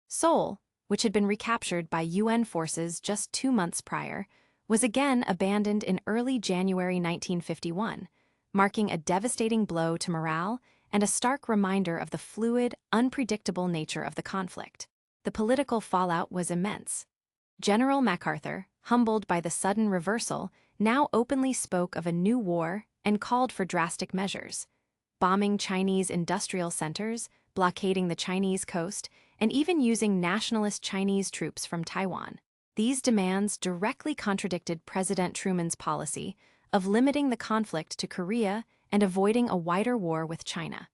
Seoul, which had been recaptured by UN forces just 2 months prior, was again abandoned in early January 1951, marking a devastating blow to morale and a stark reminder of the fluid, unpredictable nature of the conflict. The political fallout was immense. General MacArthur, humbled by the sudden reversal, now openly spoke of a new war and called for drastic measures, bombing Chinese industrial centers, blockading the Chinese coast, and even using nationalist Chinese troops from Taiwan. These demands directly contradicted President Truman's policy of limiting the conflict to Korea and avoiding a wider war with China,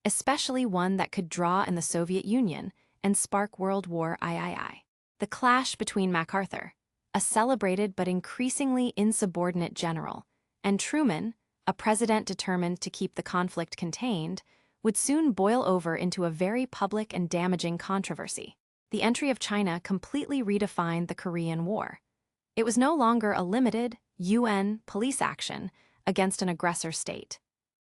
especially one that could draw in the Soviet Union and spark World War III. The clash between MacArthur, a celebrated but increasingly insubordinate general, and Truman, a president determined to keep the conflict contained, would soon boil over into a very public and damaging controversy. The entry of China completely redefined the Korean War. It was no longer a limited, UN police action against an aggressor state.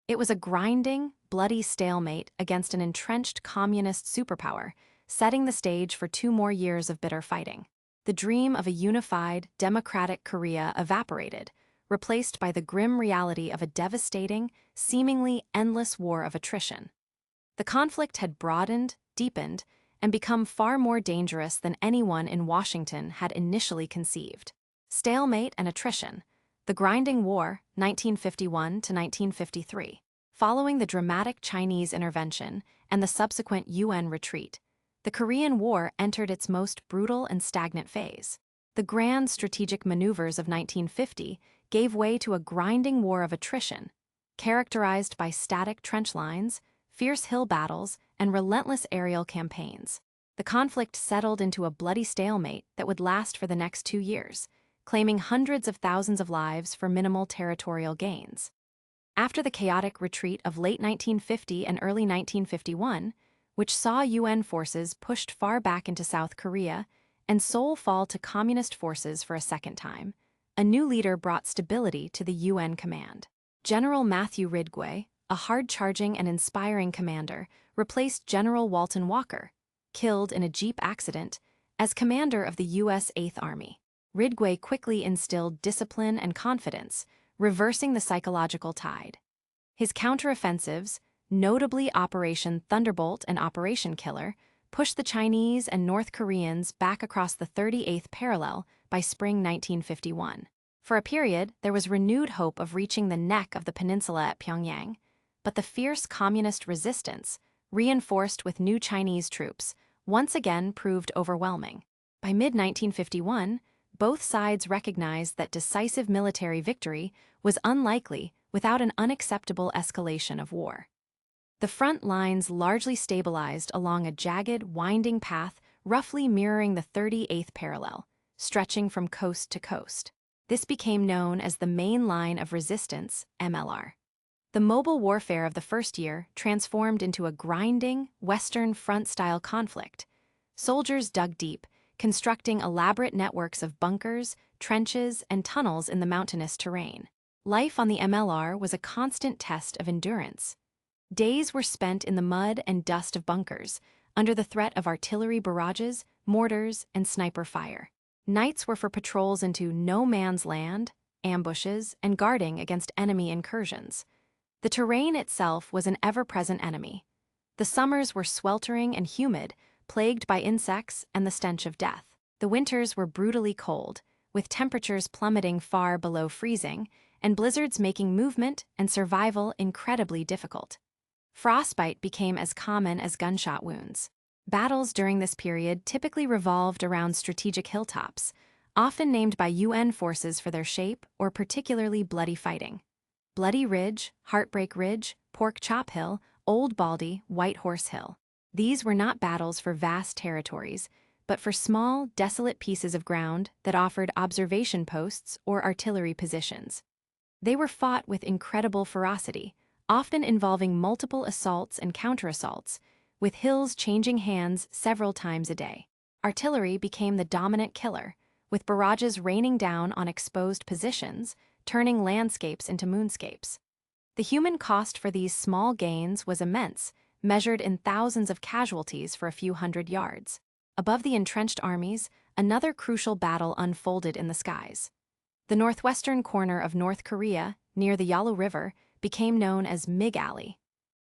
It was a grinding, bloody stalemate against an entrenched communist superpower, setting the stage for 2 more years of bitter fighting. The dream of a unified, democratic Korea evaporated, replaced by the grim reality of a devastating, seemingly endless war of attrition. The conflict had broadened, deepened, and become far more dangerous than anyone in Washington had initially conceived. Stalemate and attrition, the grinding war, 1951 to 1953. Following the dramatic Chinese intervention and the subsequent UN retreat, the Korean War entered its most brutal and stagnant phase. The grand strategic maneuvers of 1950 gave way to a grinding war of attrition, characterized by static trench lines, fierce hill battles, and relentless aerial campaigns. The conflict settled into a bloody stalemate that would last for the next 2 years, claiming hundreds of thousands of lives for minimal territorial gains. After the chaotic retreat of late 1950 and early 1951, which saw UN forces pushed far back into South Korea and Seoul fall to communist forces for a second time, a new leader brought stability to the UN command. General Matthew Ridgway, a hard-charging and inspiring commander, replaced General Walton Walker, killed in a Jeep accident, as commander of the U.S. 8th Army. Ridgway quickly instilled discipline and confidence, reversing the psychological tide. His counteroffensives, notably Operation Thunderbolt and Operation Killer, pushed the Chinese and North Koreans back across the 38th parallel by spring 1951. For a period, there was renewed hope of reaching the neck of the peninsula at Pyongyang, but the fierce communist resistance, reinforced with new Chinese troops, once again proved overwhelming. By mid-1951, both sides recognized that decisive military victory was unlikely without an unacceptable escalation of war. The front lines largely stabilized along a jagged, winding path roughly mirroring the 38th parallel, stretching from coast to coast. This became known as the Main Line of Resistance, MLR. The mobile warfare of the first year transformed into a grinding, Western Front-style conflict. Soldiers dug deep, constructing elaborate networks of bunkers, trenches, and tunnels in the mountainous terrain. Life on the MLR was a constant test of endurance. Days were spent in the mud and dust of bunkers, under the threat of artillery barrages, mortars, and sniper fire. Nights were for patrols into no man's land, ambushes, and guarding against enemy incursions. The terrain itself was an ever-present enemy. The summers were sweltering and humid, plagued by insects and the stench of death. The winters were brutally cold, with temperatures plummeting far below freezing, and blizzards making movement and survival incredibly difficult. Frostbite became as common as gunshot wounds. Battles during this period typically revolved around strategic hilltops, often named by UN forces for their shape or particularly bloody fighting. Bloody Ridge, Heartbreak Ridge, Pork Chop Hill, Old Baldy, White Horse Hill. These were not battles for vast territories, but for small, desolate pieces of ground that offered observation posts or artillery positions. They were fought with incredible ferocity, often involving multiple assaults and counter-assaults, with hills changing hands several times a day. Artillery became the dominant killer, with barrages raining down on exposed positions, turning landscapes into moonscapes. The human cost for these small gains was immense, measured in thousands of casualties for a few hundred yards. Above the entrenched armies, another crucial battle unfolded in the skies. The northwestern corner of North Korea, near the Yalu River, became known as MiG Alley.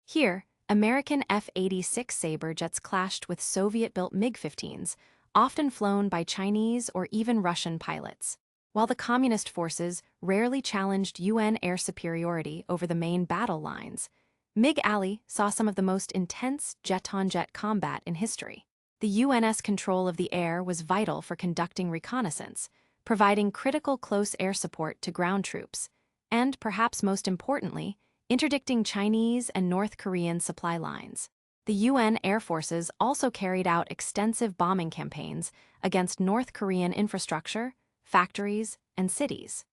Here, American F-86 Sabre jets clashed with Soviet-built MiG-15s, often flown by Chinese or even Russian pilots. While the communist forces rarely challenged UN air superiority over the main battle lines, MiG Alley saw some of the most intense jet-on-jet combat in history. The UN's control of the air was vital for conducting reconnaissance, providing critical close air support to ground troops, and, perhaps most importantly, interdicting Chinese and North Korean supply lines. The UN Air Forces also carried out extensive bombing campaigns against North Korean infrastructure, factories, and cities.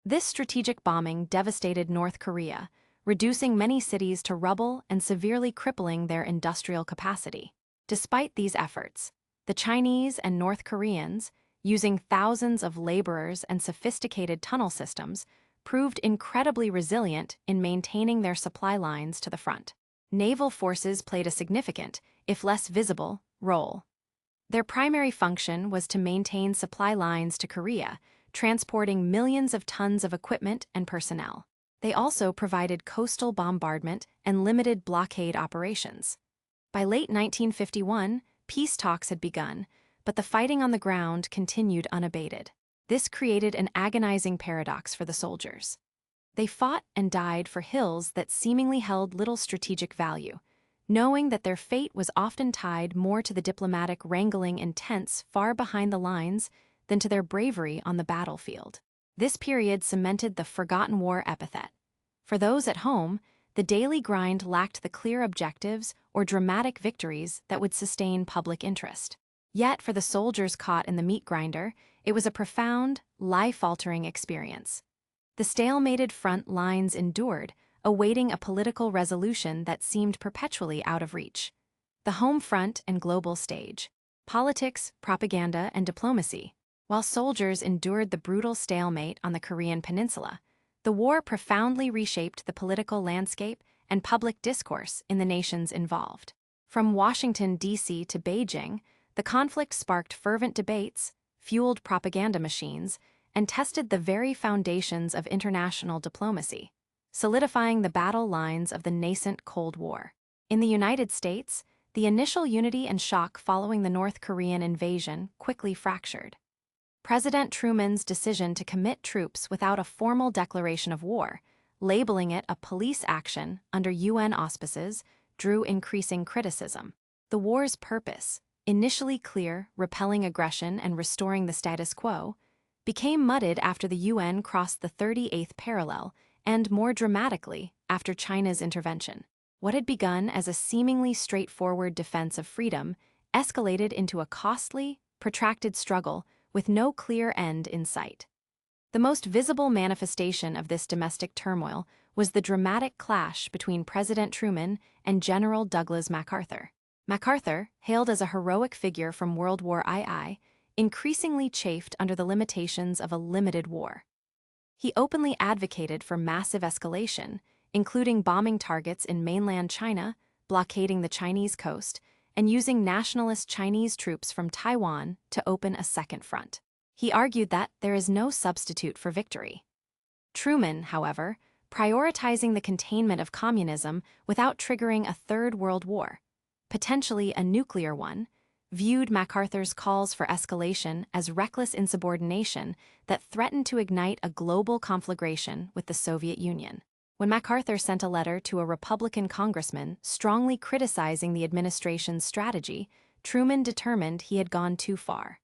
This strategic bombing devastated North Korea, reducing many cities to rubble and severely crippling their industrial capacity. Despite these efforts, the Chinese and North Koreans, using thousands of laborers and sophisticated tunnel systems, proved incredibly resilient in maintaining their supply lines to the front. Naval forces played a significant, if less visible, role. Their primary function was to maintain supply lines to Korea, transporting millions of tons of equipment and personnel. They also provided coastal bombardment and limited blockade operations. By late 1951, peace talks had begun, but the fighting on the ground continued unabated. This created an agonizing paradox for the soldiers. They fought and died for hills that seemingly held little strategic value, knowing that their fate was often tied more to the diplomatic wrangling and tents far behind the lines than to their bravery on the battlefield. This period cemented the forgotten war epithet. For those at home, the daily grind lacked the clear objectives or dramatic victories that would sustain public interest. Yet for the soldiers caught in the meat grinder, it was a profound, life-altering experience. The stalemated front lines endured, awaiting a political resolution that seemed perpetually out of reach. The home front and global stage. Politics, propaganda, and diplomacy. While soldiers endured the brutal stalemate on the Korean Peninsula, the war profoundly reshaped the political landscape and public discourse in the nations involved. From Washington, D.C. to Beijing, the conflict sparked fervent debates, fueled propaganda machines, and tested the very foundations of international diplomacy, solidifying the battle lines of the nascent Cold War. In the United States, the initial unity and shock following the North Korean invasion quickly fractured. President Truman's decision to commit troops without a formal declaration of war, labeling it a police action under UN auspices, drew increasing criticism. The war's purpose, initially clear, repelling aggression and restoring the status quo, became mudded after the UN crossed the 38th parallel and, more dramatically, after China's intervention. What had begun as a seemingly straightforward defense of freedom escalated into a costly, protracted struggle with no clear end in sight. The most visible manifestation of this domestic turmoil was the dramatic clash between President Truman and General Douglas MacArthur. MacArthur, hailed as a heroic figure from World War II, increasingly chafed under the limitations of a limited war. He openly advocated for massive escalation, including bombing targets in mainland China, blockading the Chinese coast, and using nationalist Chinese troops from Taiwan to open a second front. He argued that there is no substitute for victory. Truman, however, prioritizing the containment of communism without triggering a third world war, potentially a nuclear one, viewed MacArthur's calls for escalation as reckless insubordination that threatened to ignite a global conflagration with the Soviet Union. When MacArthur sent a letter to a Republican congressman strongly criticizing the administration's strategy, Truman determined he had gone too far.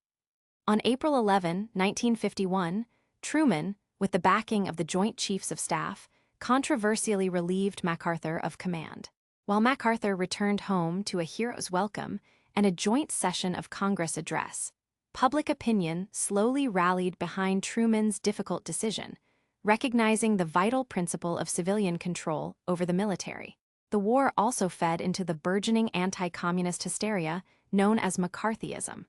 On April 11, 1951, Truman, with the backing of the Joint Chiefs of Staff, controversially relieved MacArthur of command. While MacArthur returned home to a hero's welcome and a joint session of Congress address, public opinion slowly rallied behind Truman's difficult decision, recognizing the vital principle of civilian control over the military. The war also fed into the burgeoning anti-communist hysteria known as McCarthyism.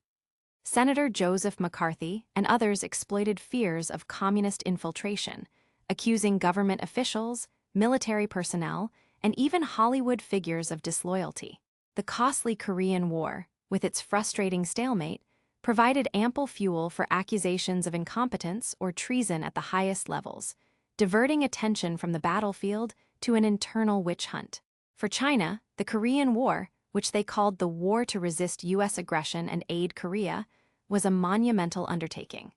Senator Joseph McCarthy and others exploited fears of communist infiltration, accusing government officials, military personnel, and even Hollywood figures of disloyalty. The costly Korean War, with its frustrating stalemate, provided ample fuel for accusations of incompetence or treason at the highest levels, diverting attention from the battlefield to an internal witch hunt. For China, the Korean War, which they called the War to Resist U.S. Aggression and Aid Korea, was a monumental undertaking.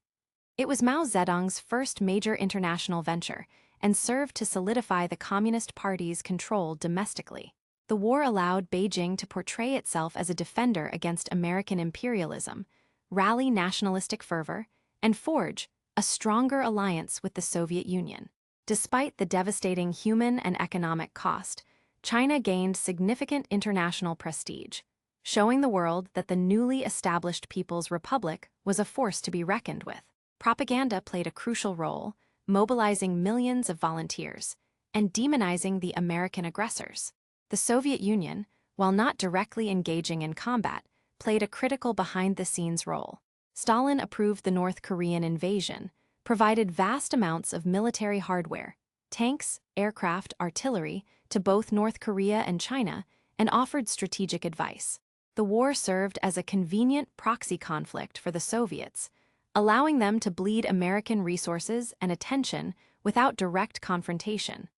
It was Mao Zedong's first major international venture and served to solidify the Communist Party's control domestically. The war allowed Beijing to portray itself as a defender against American imperialism, rally nationalistic fervor, and forge a stronger alliance with the Soviet Union. Despite the devastating human and economic cost, China gained significant international prestige, showing the world that the newly established People's Republic was a force to be reckoned with. Propaganda played a crucial role, mobilizing millions of volunteers and demonizing the American aggressors. The Soviet Union, while not directly engaging in combat, played a critical behind-the-scenes role. Stalin approved the North Korean invasion, provided vast amounts of military hardware, tanks, aircraft, artillery, to both North Korea and China, and offered strategic advice. The war served as a convenient proxy conflict for the Soviets, allowing them to bleed American resources and attention without direct confrontation,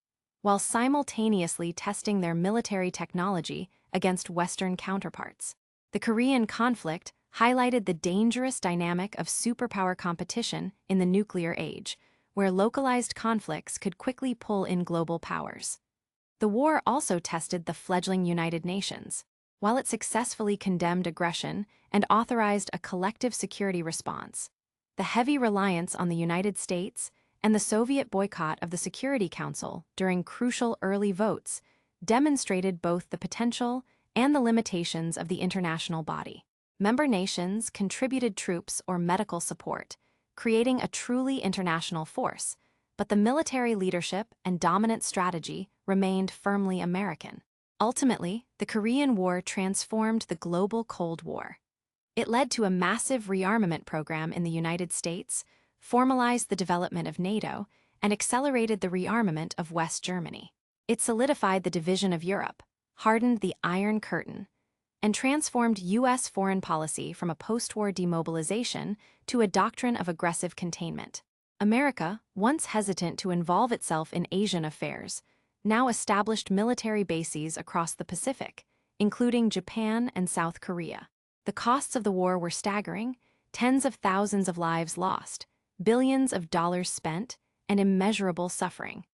while simultaneously testing their military technology against Western counterparts. The Korean conflict highlighted the dangerous dynamic of superpower competition in the nuclear age, where localized conflicts could quickly pull in global powers. The war also tested the fledgling United Nations. While it successfully condemned aggression and authorized a collective security response, the heavy reliance on the United States and the Soviet boycott of the Security Council during crucial early votes demonstrated both the potential and the limitations of the international body. Member nations contributed troops or medical support, creating a truly international force, but the military leadership and dominant strategy remained firmly American. Ultimately, the Korean War transformed the global Cold War. It led to a massive rearmament program in the United States, formalized the development of NATO, and accelerated the rearmament of West Germany. It solidified the division of Europe, hardened the Iron Curtain, and transformed U.S. foreign policy from a post-war demobilization to a doctrine of aggressive containment. America, once hesitant to involve itself in Asian affairs, now established military bases across the Pacific, including Japan and South Korea. The costs of the war were staggering: tens of thousands of lives lost, billions of dollars spent, and immeasurable suffering.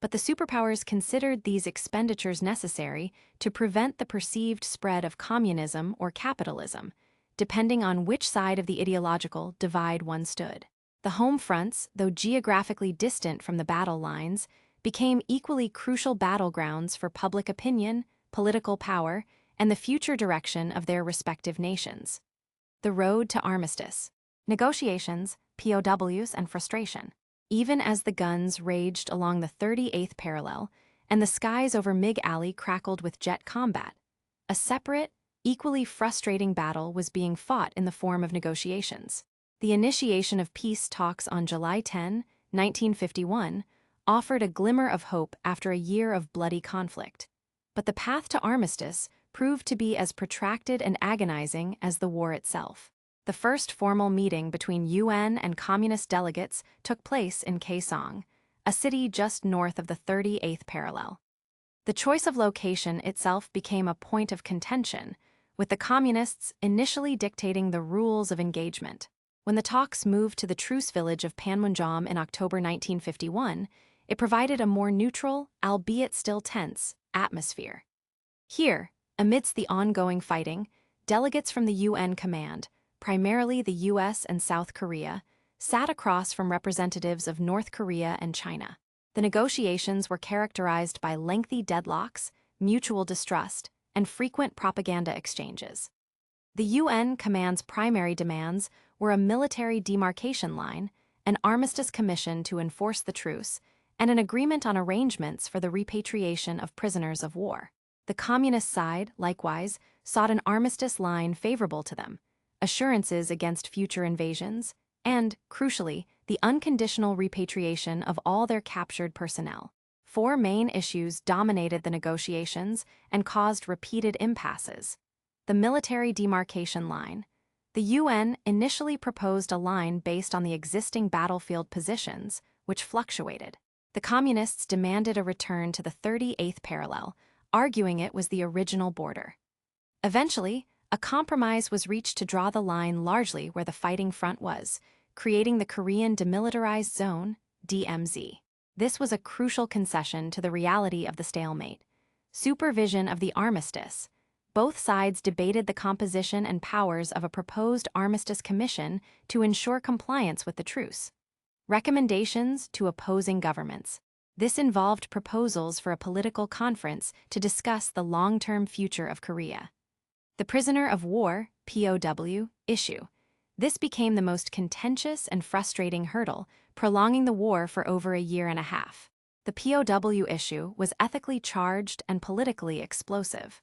But the superpowers considered these expenditures necessary to prevent the perceived spread of communism or capitalism, depending on which side of the ideological divide one stood. The home fronts, though geographically distant from the battle lines, became equally crucial battlegrounds for public opinion, political power, and the future direction of their respective nations. The road to armistice. Negotiations, POWs, and frustration. Even as the guns raged along the 38th parallel and the skies over Mig Alley crackled with jet combat, a separate, equally frustrating battle was being fought in the form of negotiations. The initiation of peace talks on July 10, 1951, offered a glimmer of hope after a year of bloody conflict. But the path to armistice proved to be as protracted and agonizing as the war itself. The first formal meeting between UN and communist delegates took place in Kaesong, a city just north of the 38th parallel. The choice of location itself became a point of contention, with the communists initially dictating the rules of engagement. When the talks moved to the truce village of Panmunjom in October 1951, it provided a more neutral, albeit still tense, atmosphere. Here, amidst the ongoing fighting, delegates from the UN command, primarily the US and South Korea, sat across from representatives of North Korea and China. The negotiations were characterized by lengthy deadlocks, mutual distrust, and frequent propaganda exchanges. The UN command's primary demands were a military demarcation line, an armistice commission to enforce the truce, and an agreement on arrangements for the repatriation of prisoners of war. The communist side, likewise, sought an armistice line favorable to them, assurances against future invasions, and, crucially, the unconditional repatriation of all their captured personnel. Four main issues dominated the negotiations and caused repeated impasses. The military demarcation line. The UN initially proposed a line based on the existing battlefield positions, which fluctuated. The Communists demanded a return to the 38th parallel, arguing it was the original border. Eventually, a compromise was reached to draw the line largely where the fighting front was, creating the Korean Demilitarized Zone, DMZ. This was a crucial concession to the reality of the stalemate. Supervision of the armistice. Both sides debated the composition and powers of a proposed armistice commission to ensure compliance with the truce. Recommendations to opposing governments. This involved proposals for a political conference to discuss the long-term future of Korea. The prisoner of war, POW, issue. This became the most contentious and frustrating hurdle, prolonging the war for over a year and a half. The POW issue was ethically charged and politically explosive.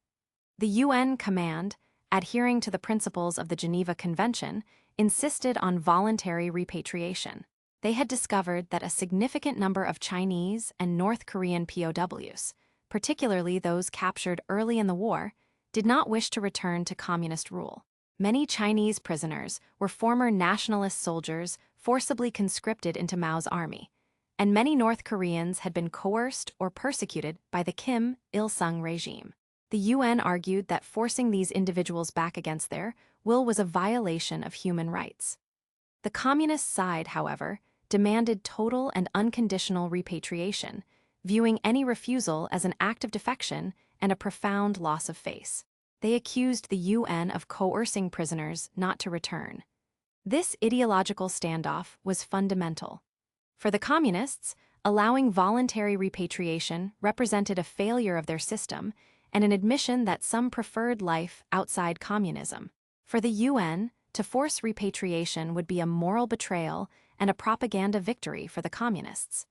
The UN command, adhering to the principles of the Geneva Convention, insisted on voluntary repatriation. They had discovered that a significant number of Chinese and North Korean POWs, particularly those captured early in the war, did not wish to return to communist rule. Many Chinese prisoners were former nationalist soldiers forcibly conscripted into Mao's army, and many North Koreans had been coerced or persecuted by the Kim Il-sung regime. The UN argued that forcing these individuals back against their will was a violation of human rights. The communist side, however, demanded total and unconditional repatriation, viewing any refusal as an act of defection and a profound loss of face. They accused the UN of coercing prisoners not to return. This ideological standoff was fundamental. For the communists, allowing voluntary repatriation represented a failure of their system and an admission that some preferred life outside communism. For the UN, to force repatriation would be a moral betrayal and a propaganda victory for the communists.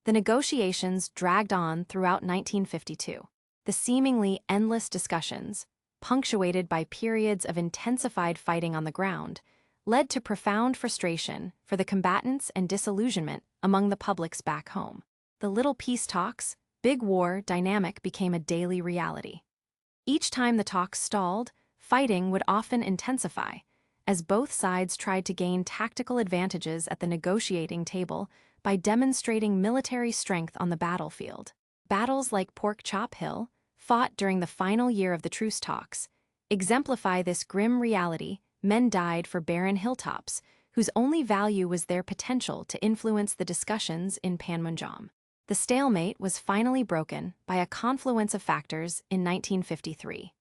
The negotiations dragged on throughout 1952. The seemingly endless discussions, punctuated by periods of intensified fighting on the ground, led to profound frustration for the combatants and disillusionment among the publics back home. The little peace talks, big war dynamic became a daily reality. Each time the talks stalled, fighting would often intensify, as both sides tried to gain tactical advantages at the negotiating table by demonstrating military strength on the battlefield. Battles like Pork Chop Hill, fought during the final year of the truce talks, exemplify this grim reality. Men died for barren hilltops, whose only value was their potential to influence the discussions in Panmunjom. The stalemate was finally broken by a confluence of factors in 1953.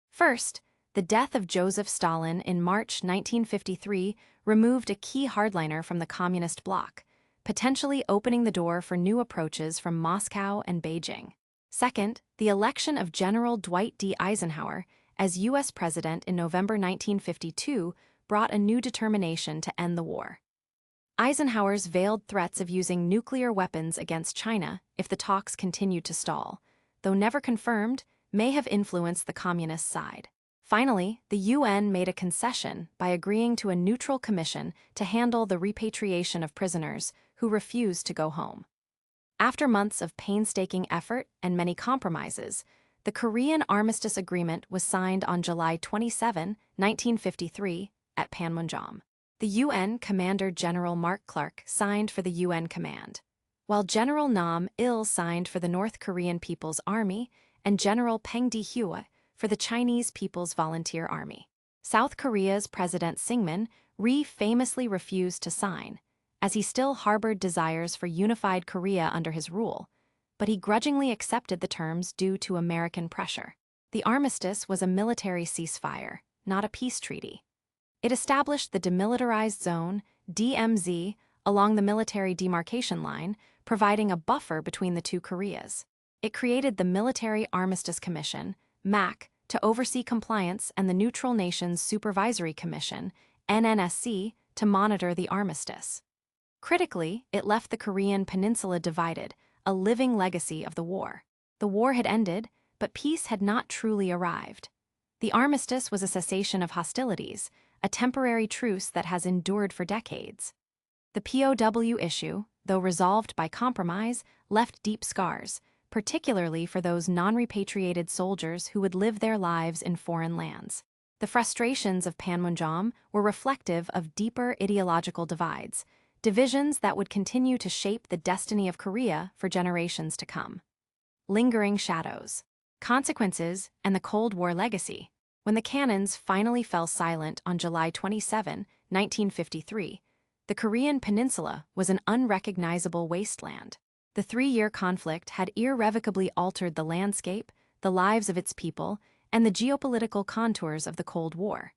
First, the death of Joseph Stalin in March 1953 removed a key hardliner from the communist bloc, potentially opening the door for new approaches from Moscow and Beijing. Second, the election of General Dwight D. Eisenhower as U.S. President in November 1952 brought a new determination to end the war. Eisenhower's veiled threats of using nuclear weapons against China if the talks continued to stall, though never confirmed, may have influenced the communist side. Finally, the UN made a concession by agreeing to a neutral commission to handle the repatriation of prisoners who refused to go home. After months of painstaking effort and many compromises, the Korean Armistice Agreement was signed on July 27, 1953, at Panmunjom. The UN Commander-General Mark Clark signed for the UN command, while General Nam Il signed for the North Korean People's Army and General Peng Dehuo for the Chinese People's Volunteer Army. South Korea's President Syngman Rhee famously refused to sign, as he still harbored desires for unified Korea under his rule, but he grudgingly accepted the terms due to American pressure. The armistice was a military ceasefire, not a peace treaty. It established the Demilitarized Zone, DMZ, along the military demarcation line, providing a buffer between the two Koreas. It created the Military Armistice Commission, MAC, to oversee compliance and the Neutral Nations Supervisory Commission, NNSC, to monitor the armistice. Critically, it left the Korean Peninsula divided, a living legacy of the war. The war had ended, but peace had not truly arrived. The armistice was a cessation of hostilities, a temporary truce that has endured for decades. The POW issue, though resolved by compromise, left deep scars, particularly for those non-repatriated soldiers who would live their lives in foreign lands. The frustrations of Panmunjom were reflective of deeper ideological divides, divisions that would continue to shape the destiny of Korea for generations to come. Lingering shadows, consequences, and the Cold War legacy. When the cannons finally fell silent on July 27, 1953, the Korean Peninsula was an unrecognizable wasteland. The 3-year conflict had irrevocably altered the landscape, the lives of its people, and the geopolitical contours of the Cold War.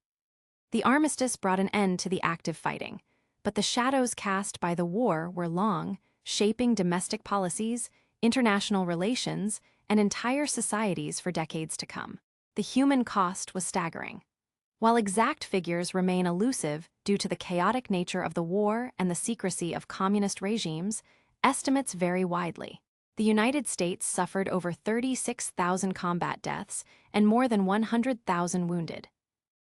The armistice brought an end to the active fighting, but the shadows cast by the war were long, shaping domestic policies, international relations, and entire societies for decades to come. The human cost was staggering. While exact figures remain elusive due to the chaotic nature of the war and the secrecy of communist regimes, estimates vary widely. The United States suffered over 36,000 combat deaths and more than 100,000 wounded.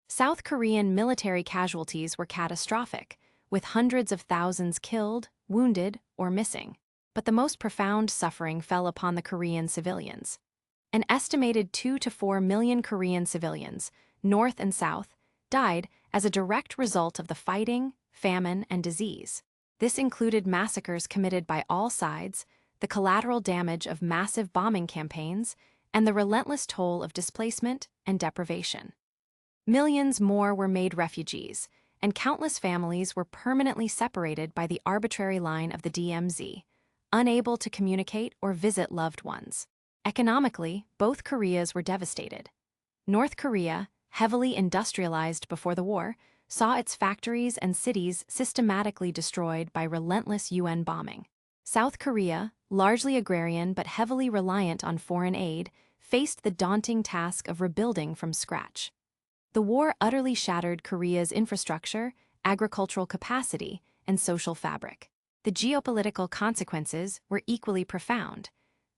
South Korean military casualties were catastrophic, with hundreds of thousands killed, wounded, or missing. But the most profound suffering fell upon the Korean civilians. An estimated 2 to 4 million Korean civilians, north and south, died as a direct result of the fighting, famine, and disease. This included massacres committed by all sides, the collateral damage of massive bombing campaigns, and the relentless toll of displacement and deprivation. Millions more were made refugees, and countless families were permanently separated by the arbitrary line of the DMZ, unable to communicate or visit loved ones. Economically, both Koreas were devastated. North Korea, heavily industrialized before the war, saw its factories and cities systematically destroyed by relentless UN bombing. South Korea, largely agrarian but heavily reliant on foreign aid, faced the daunting task of rebuilding from scratch. The war utterly shattered Korea's infrastructure, agricultural capacity, and social fabric. The geopolitical consequences were equally profound.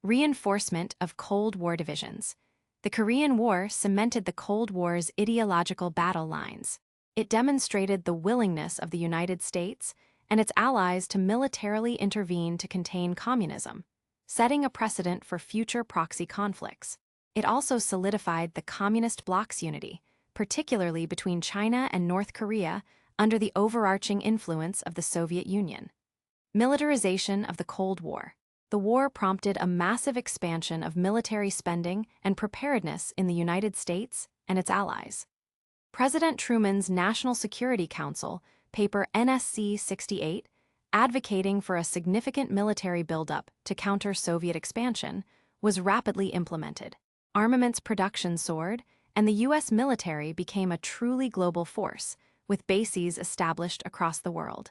Reinforcement of Cold War divisions. The Korean War cemented the Cold War's ideological battle lines. It demonstrated the willingness of the United States and its allies to militarily intervene to contain communism, setting a precedent for future proxy conflicts. It also solidified the communist bloc's unity, particularly between China and North Korea under the overarching influence of the Soviet Union. Militarization of the Cold War. The war prompted a massive expansion of military spending and preparedness in the United States and its allies. President Truman's National Security Council, paper NSC 68, advocating for a significant military buildup to counter Soviet expansion, was rapidly implemented. Armaments production soared, and the U.S. military became a truly global force, with bases established across the world.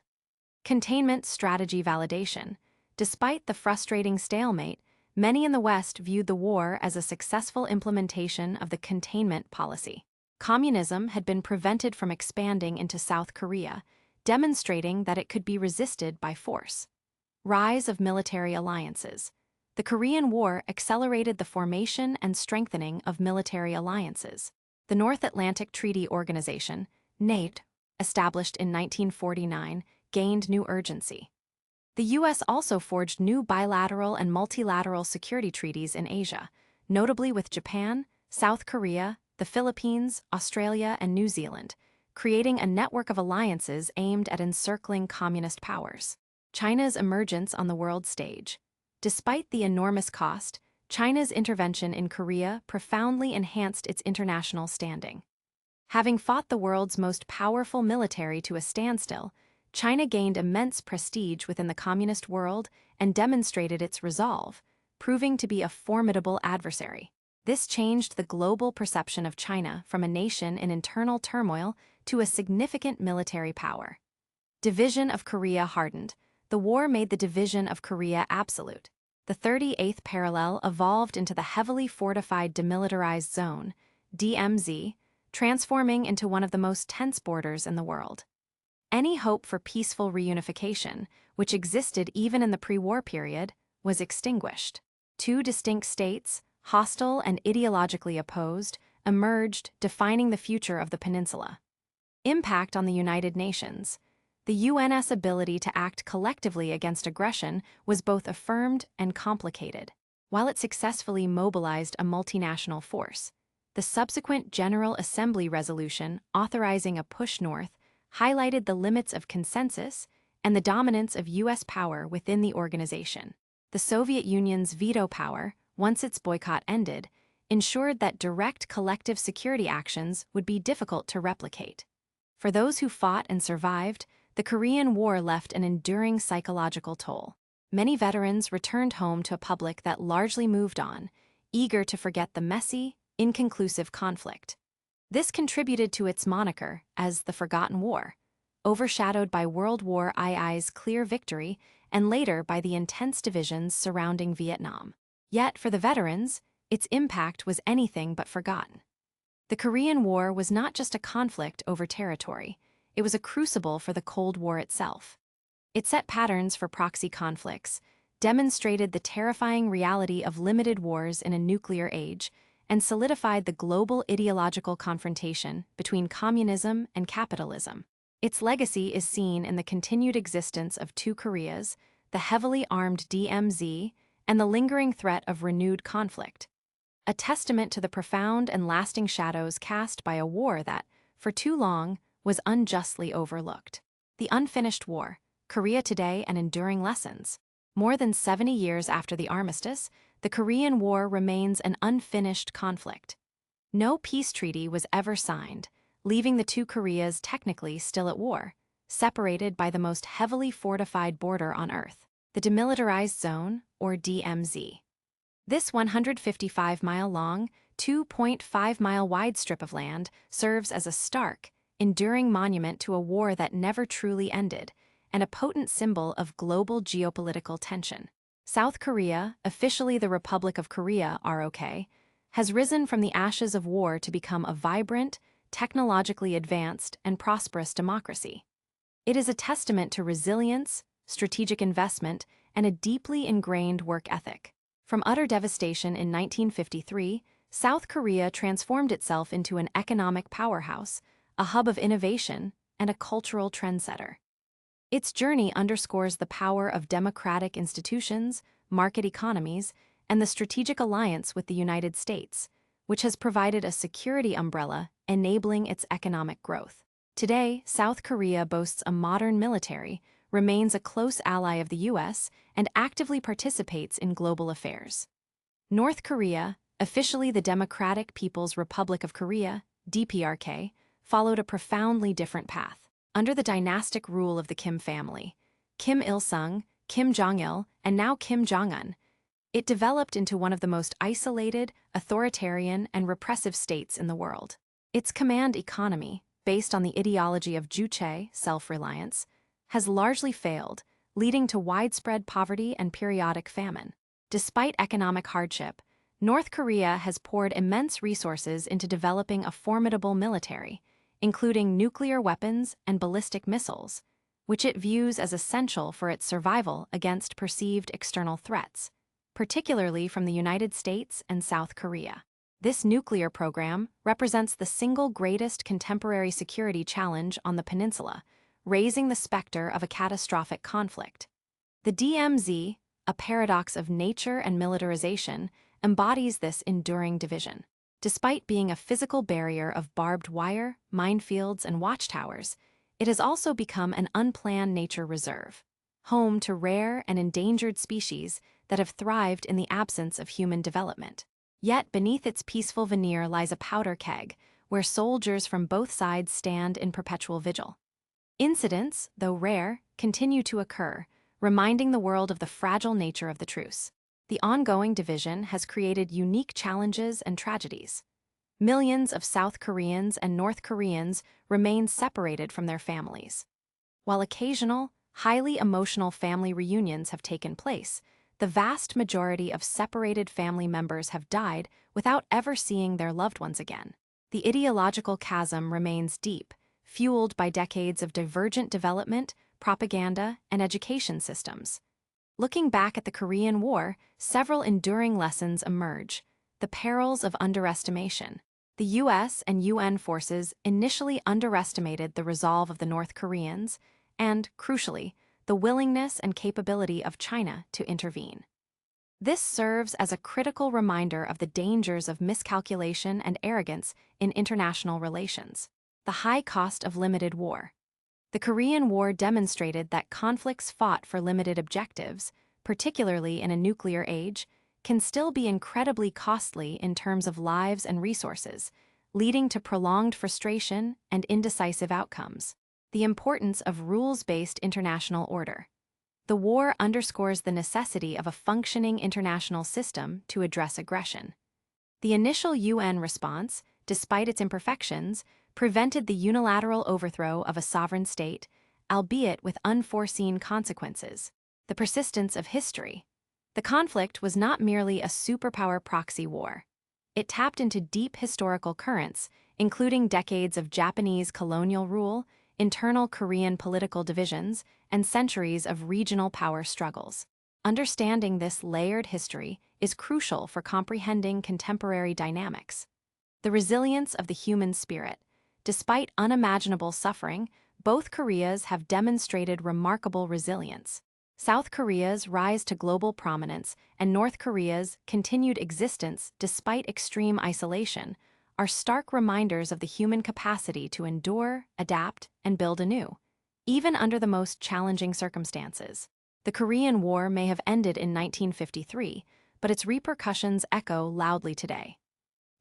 Containment strategy validation. Despite the frustrating stalemate, many in the West viewed the war as a successful implementation of the containment policy. Communism had been prevented from expanding into South Korea, demonstrating that it could be resisted by force. Rise of military alliances. The Korean War accelerated the formation and strengthening of military alliances. The North Atlantic Treaty Organization, NATO, established in 1949, gained new urgency. The U.S. also forged new bilateral and multilateral security treaties in Asia, notably with Japan, South Korea, the Philippines, Australia, and New Zealand, creating a network of alliances aimed at encircling communist powers. China's emergence on the world stage. Despite the enormous cost, China's intervention in Korea profoundly enhanced its international standing. Having fought the world's most powerful military to a standstill, China gained immense prestige within the communist world and demonstrated its resolve, proving to be a formidable adversary. This changed the global perception of China from a nation in internal turmoil to a significant military power. Division of Korea hardened. The war made the division of Korea absolute. The 38th parallel evolved into the heavily fortified demilitarized zone, DMZ, transforming into one of the most tense borders in the world. Any hope for peaceful reunification, which existed even in the pre-war period, was extinguished. Two distinct states, hostile and ideologically opposed, emerged, defining the future of the peninsula. Impact on the United Nations. The UN's ability to act collectively against aggression was both affirmed and complicated. While it successfully mobilized a multinational force, the subsequent General Assembly resolution authorizing a push north highlighted the limits of consensus and the dominance of U.S. power within the organization. The Soviet Union's veto power, once its boycott ended, ensured that direct collective security actions would be difficult to replicate. For those who fought and survived, the Korean War left an enduring psychological toll. Many veterans returned home to a public that largely moved on, eager to forget the messy, inconclusive conflict. This contributed to its moniker as the Forgotten War, overshadowed by World War II's clear victory and later by the intense divisions surrounding Vietnam. Yet, for the veterans, its impact was anything but forgotten. The Korean War was not just a conflict over territory, it was a crucible for the Cold War itself. It set patterns for proxy conflicts, demonstrated the terrifying reality of limited wars in a nuclear age, and solidified the global ideological confrontation between communism and capitalism. Its legacy is seen in the continued existence of two Koreas, the heavily armed DMZ, and the lingering threat of renewed conflict. A testament to the profound and lasting shadows cast by a war that, for too long, was unjustly overlooked. The Unfinished War, Korea Today and Enduring Lessons. More than 70 years after the armistice, the Korean War remains an unfinished conflict. No peace treaty was ever signed, leaving the two Koreas technically still at war, separated by the most heavily fortified border on Earth, the Demilitarized Zone, or DMZ. This 155-mile-long, 2.5-mile-wide strip of land serves as a stark, enduring monument to a war that never truly ended, and a potent symbol of global geopolitical tension. South Korea, officially the Republic of Korea (ROK), has risen from the ashes of war to become a vibrant, technologically advanced, and prosperous democracy. It is a testament to resilience, strategic investment, and a deeply ingrained work ethic. From utter devastation in 1953, South Korea transformed itself into an economic powerhouse, a hub of innovation, and a cultural trendsetter. Its journey underscores the power of democratic institutions, market economies, and the strategic alliance with the United States, which has provided a security umbrella enabling its economic growth. Today, South Korea boasts a modern military, remains a close ally of the U.S., and actively participates in global affairs. North Korea, officially the Democratic People's Republic of Korea, DPRK, followed a profoundly different path. Under the dynastic rule of the Kim family, Kim Il-sung, Kim Jong-il, and now Kim Jong-un, it developed into one of the most isolated, authoritarian, and repressive states in the world. Its command economy, based on the ideology of juche, self-reliance, has largely failed, leading to widespread poverty and periodic famine. Despite economic hardship, North Korea has poured immense resources into developing a formidable military, including nuclear weapons and ballistic missiles, which it views as essential for its survival against perceived external threats, particularly from the United States and South Korea. This nuclear program represents the single greatest contemporary security challenge on the peninsula, raising the specter of a catastrophic conflict. The DMZ, a paradox of nature and militarization, embodies this enduring division. Despite being a physical barrier of barbed wire, minefields, and watchtowers, it has also become an unplanned nature reserve, home to rare and endangered species that have thrived in the absence of human development. Yet beneath its peaceful veneer lies a powder keg, where soldiers from both sides stand in perpetual vigil. Incidents, though rare, continue to occur, reminding the world of the fragile nature of the truce. The ongoing division has created unique challenges and tragedies. Millions of South Koreans and North Koreans remain separated from their families. While occasional, highly emotional family reunions have taken place, the vast majority of separated family members have died without ever seeing their loved ones again. The ideological chasm remains deep, fueled by decades of divergent development, propaganda, and education systems. Looking back at the Korean War, several enduring lessons emerge. The perils of underestimation. The US and UN forces initially underestimated the resolve of the North Koreans and, crucially, the willingness and capability of China to intervene. This serves as a critical reminder of the dangers of miscalculation and arrogance in international relations. The high cost of limited war. The Korean War demonstrated that conflicts fought for limited objectives, particularly in a nuclear age, can still be incredibly costly in terms of lives and resources, leading to prolonged frustration and indecisive outcomes. The importance of rules-based international order. The war underscores the necessity of a functioning international system to address aggression. The initial UN response, despite its imperfections, prevented the unilateral overthrow of a sovereign state, albeit with unforeseen consequences. The persistence of history. The conflict was not merely a superpower proxy war. It tapped into deep historical currents, including decades of Japanese colonial rule, internal Korean political divisions, and centuries of regional power struggles. Understanding this layered history is crucial for comprehending contemporary dynamics. The resilience of the human spirit. Despite unimaginable suffering, both Koreas have demonstrated remarkable resilience. South Korea's rise to global prominence and North Korea's continued existence despite extreme isolation are stark reminders of the human capacity to endure, adapt, and build anew, even under the most challenging circumstances. The Korean War may have ended in 1953, but its repercussions echo loudly today.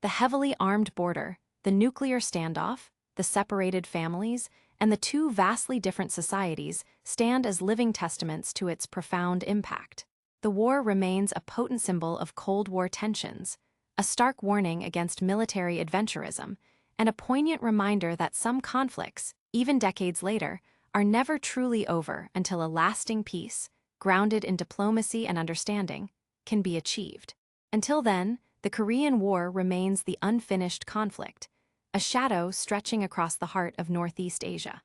The heavily armed border, the nuclear standoff, the separated families, and the two vastly different societies stand as living testaments to its profound impact. The war remains a potent symbol of Cold War tensions, a stark warning against military adventurism, and a poignant reminder that some conflicts, even decades later, are never truly over until a lasting peace, grounded in diplomacy and understanding, can be achieved. Until then, the Korean War remains the unfinished conflict, a shadow stretching across the heart of Northeast Asia.